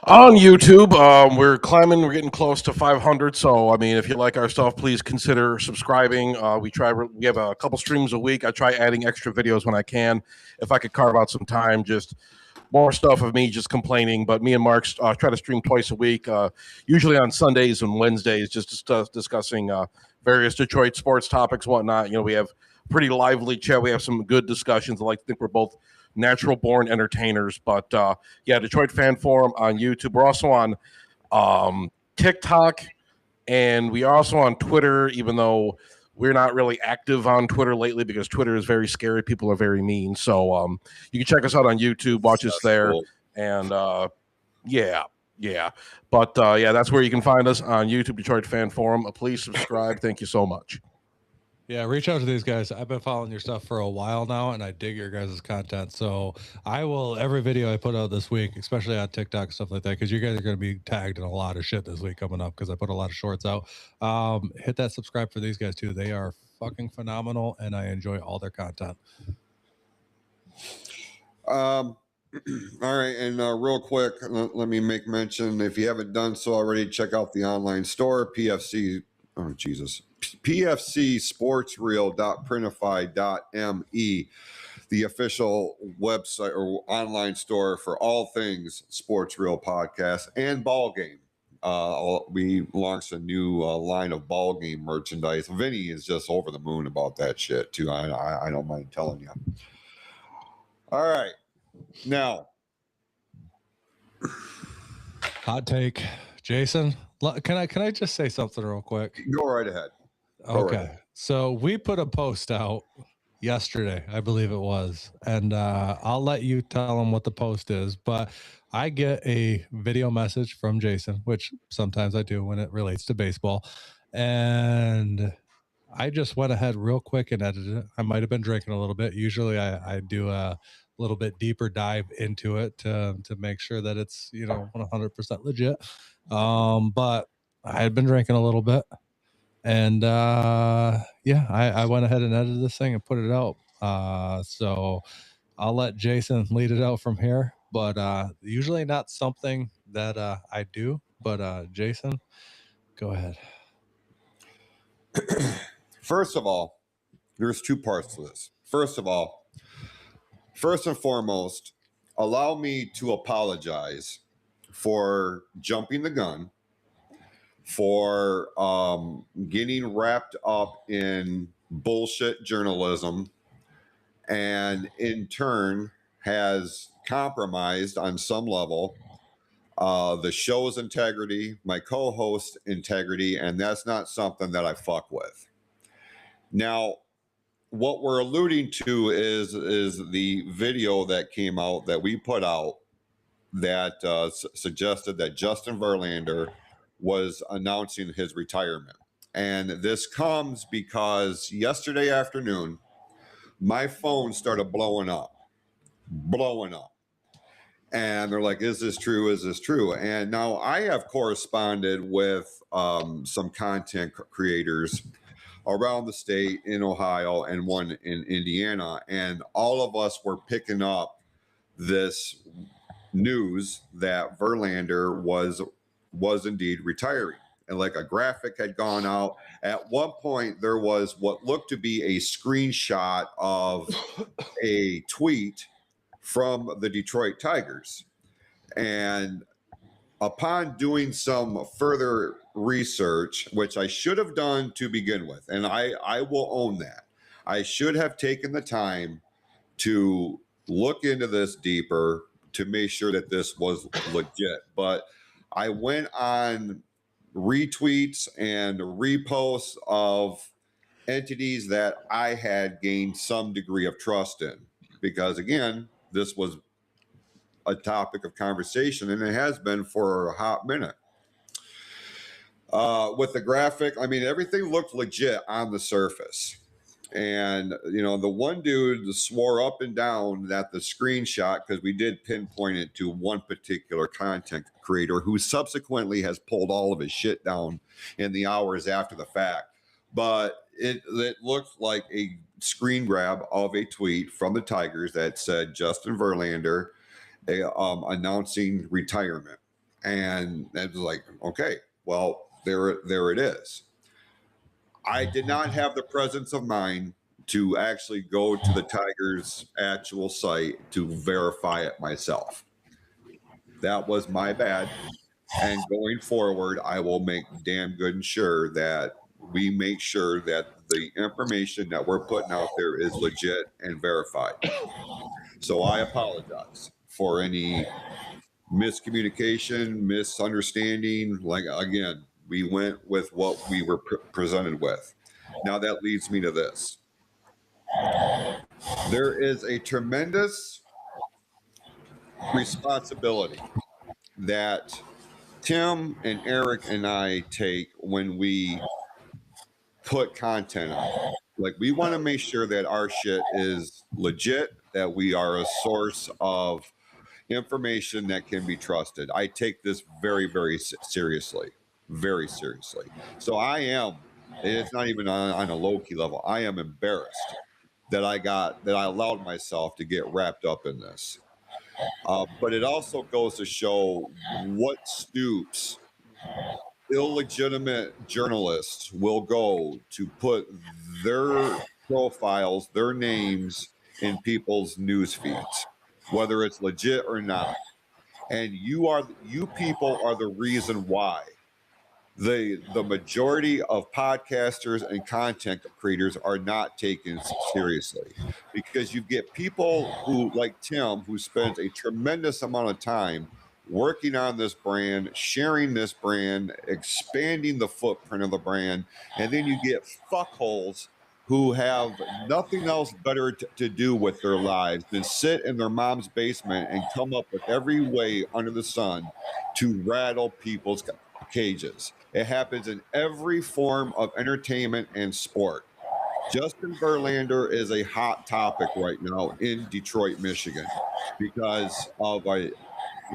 on YouTube. We're climbing. We're getting close to 500. So, I mean, if you like our stuff, please consider subscribing. We have a couple streams a week. I try adding extra videos when I can. If I could carve out some time, just more stuff of me just complaining, but me and Mark try to stream twice a week, usually on Sundays and Wednesdays, just discussing various Detroit sports topics, whatnot. We have pretty lively chat. We have some good discussions. I like to think we're both natural-born entertainers. But, Detroit Fan Forum on YouTube. We're also on TikTok, and we are also on Twitter, even though we're not really active on Twitter lately because Twitter is very scary. People are very mean. So you can check us out on YouTube, watch us there. Cool. And But that's where you can find us on YouTube, Detroit Fan Forum. Please subscribe. Thank you so much. Yeah, reach out to these guys. I've been following your stuff for a while now, and I dig your guys' content. So I will, every video I put out this week, especially on TikTok and stuff like that, because you guys are going to be tagged in a lot of shit this week coming up, because I put a lot of shorts out. Hit that subscribe for these guys too. They are fucking phenomenal, and I enjoy all their content. All right, and real quick, let me make mention, if you haven't done so already, check out the online store, pfcsportsreel.printify.me, the official website or online store for all things Sports Reel podcast and ball game. We launched a new line of ball game merchandise. Vinny is just over the moon about that shit too. I don't mind telling you. All right, now hot take, Jason. Can I just say something real quick? Go right ahead. Okay. So we put a post out yesterday, I believe it was, and I'll let you tell them what the post is, but I get a video message from Jason, which sometimes I do when it relates to baseball, and I just went ahead real quick and edited it. I might have been drinking a little bit. Usually I do a little bit deeper dive into it to make sure that it's 100% legit. But I had been drinking a little bit, and yeah, I went ahead and edited this thing and put it out. So I'll let Jason lead it out from here, but usually not something that I do. But Jason, go ahead. First of all, there's two parts to this. First and foremost, allow me to apologize for jumping the gun, for getting wrapped up in bullshit journalism, and in turn has compromised on some level the show's integrity, my co-host integrity, and that's not something that I fuck with. Now, what we're alluding to is the video that came out that we put out that suggested that Justin Verlander was announcing his retirement. And this comes because yesterday afternoon, my phone started blowing up. And they're like, is this true? Is this true? And now I have corresponded with some content creators around the state, in Ohio and one in Indiana. And all of us were picking up this news that Verlander was indeed retiring. And like a graphic had gone out. At one point, there was what looked to be a screenshot of a tweet from the Detroit Tigers. And upon doing some further research, which I should have done to begin with, and I will own that, I should have taken the time to look into this deeper to make sure that this was legit. But I went on retweets and reposts of entities that I had gained some degree of trust in, because again, this was a topic of conversation, and it has been for a hot minute. With the graphic, I mean, everything looked legit on the surface. And, you know, the one dude swore up and down that the screenshot, because we did pinpoint it to one particular content creator who subsequently has pulled all of his shit down in the hours after the fact. But it looked like a screen grab of a tweet from the Tigers that said Justin Verlander announcing retirement. And it was like, okay, well, there it is. I did not have the presence of mind to actually go to the Tigers' actual site to verify it myself. That was my bad. And going forward, I will make damn good and sure that we make sure that the information that we're putting out there is legit and verified. So I apologize for any miscommunication, misunderstanding. Like, again, we went with what we were presented with. Now that leads me to this. There is a tremendous responsibility that Tim and Eric and I take when we put content out. Like, we want to make sure that our shit is legit, that we are a source of information that can be trusted. I take this very, very seriously. Very seriously. So I am, it's not even on a low-key level, I am embarrassed that I allowed myself to get wrapped up in this. But it also goes to show what stoops illegitimate journalists will go to put their profiles, their names in people's news feeds, whether it's legit or not. And you people are the reason why the majority of podcasters and content creators are not taken seriously, because you get people who, like Tim, who spends a tremendous amount of time working on this brand, sharing this brand, expanding the footprint of the brand, and then you get fuckholes who have nothing else better to do with their lives than sit in their mom's basement and come up with every way under the sun to rattle people's cages. It happens in every form of entertainment and sport. Justin Verlander is a hot topic right now in Detroit, Michigan, because of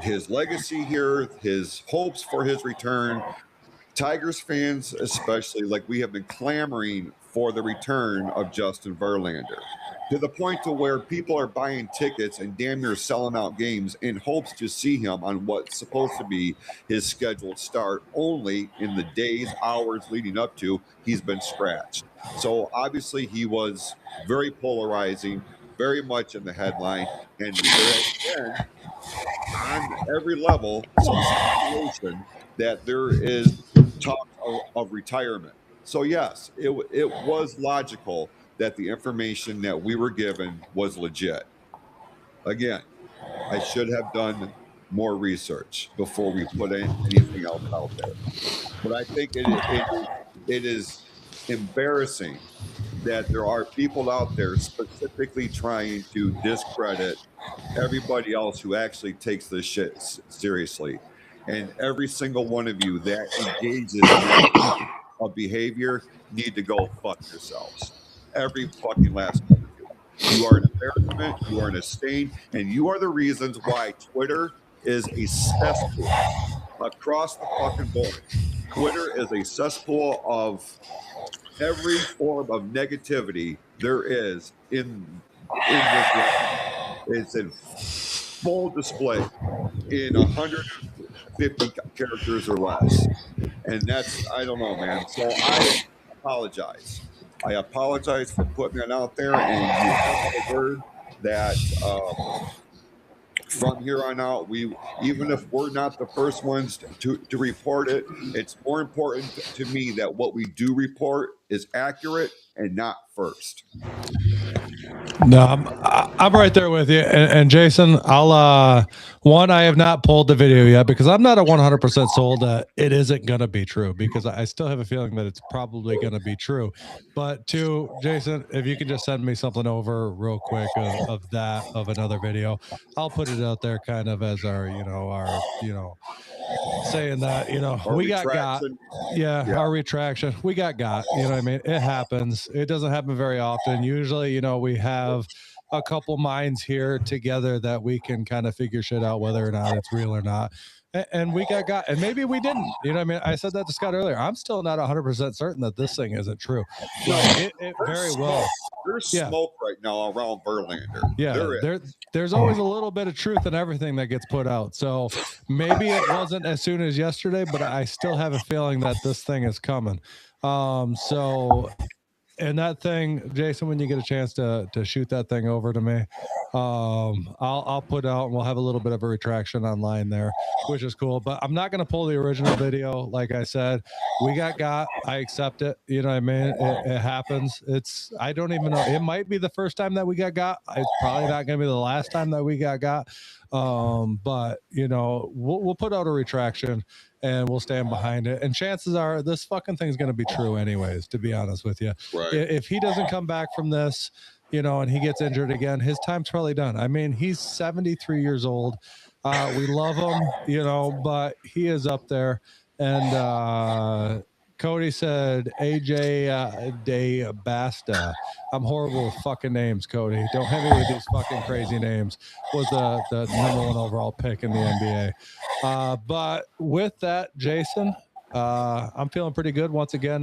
his legacy here, his hopes for his return. Tigers fans, especially, like, we have been clamoring for the return of Justin Verlander, to the point to where people are buying tickets and damn near selling out games in hopes to see him on what's supposed to be his scheduled start. Only in the days, hours leading up to, he's been scratched. So obviously he was very polarizing, very much in the headline, and there has been on every level some speculation that there is talk of retirement. So yes, it was logical that the information that we were given was legit. Again, I should have done more research before we put anything else out there. But I think it is embarrassing that there are people out there specifically trying to discredit everybody else who actually takes this shit seriously. And every single one of you that engages in that of behavior need to go fuck yourselves. Every fucking last one of you. You are an embarrassment, you are an stain, and you are the reasons why Twitter is a cesspool across the fucking board. Twitter is a cesspool of every form of negativity there is in this life. It's in full display in 150 characters or less. And that's, I don't know, man. So I apologize. I apologize for putting that out there. And you have the word that from here on out, even if we're not the first ones to report it, it's more important to me that what we do report is accurate and not first. No, I'm right there with you. And Jason, I have not pulled the video yet because I'm not 100% sold that it isn't going to be true, because I still have a feeling that it's probably going to be true. But two, Jason, if you can just send me something over real quick of another video, I'll put it out there kind of as our saying that, Our we got, retraction. our retraction. We got, you know what I mean? It happens. It doesn't happen very often. Usually, we have a couple minds here together that we can kind of figure shit out whether or not it's real or not. And we got, and maybe we didn't, you know what I mean? I said that to Scott earlier. I'm still not 100% certain that this thing isn't true. Like, it very well. There's smoke right now around Verlander. Yeah, there's always a little bit of truth in everything that gets put out. So maybe it wasn't as soon as yesterday, but I still have a feeling that this thing is coming. And that thing, Jason, when you get a chance to shoot that thing over to me, I'll put out, and we'll have a little bit of a retraction online there, which is cool. But I'm not going to pull the original video. Like I said, we got. I accept it. You know what I mean? It happens. I don't even know. It might be the first time that we got. It's probably not going to be the last time that we got. But we'll put out a retraction and we'll stand behind it. And chances are this fucking thing's going to be true anyways, to be honest with you. Right. If he doesn't come back from this, and he gets injured again, his time's probably done. I mean, he's 73 years old. We love him, but he is up there. And Cody said AJ De Basta. I'm horrible with fucking names, Cody. Don't hit me with these fucking crazy names. Was the number 1 overall pick in the NBA. But with that, Jason, I'm feeling pretty good. Once again,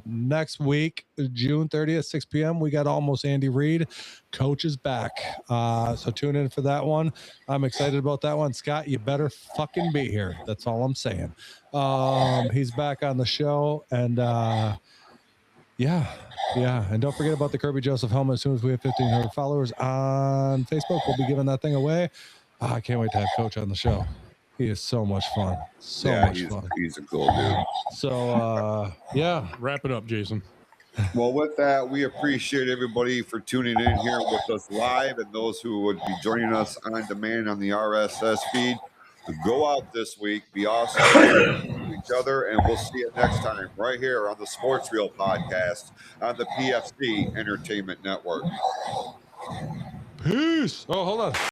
next week, June 30th, 6 p.m., we got Almost Andy Reid. Coach is back. So tune in for that one. I'm excited about that one. Scott, you better fucking be here. That's all I'm saying. He's back on the show. And and don't forget about the Kirby Joseph helmet. As soon as we have 1,500 followers on Facebook, we'll be giving that thing away. I can't wait to have Coach on the show. He is so much fun. Much fun. He's a cool dude. So, Wrap it up, Jason. Well, with that, we appreciate everybody for tuning in here with us live, and those who would be joining us on demand on the RSS feed. Go out this week, be awesome to each other, and we'll see you next time right here on the Sports Reel podcast on the PFC Entertainment Network. peace. Oh, hold on.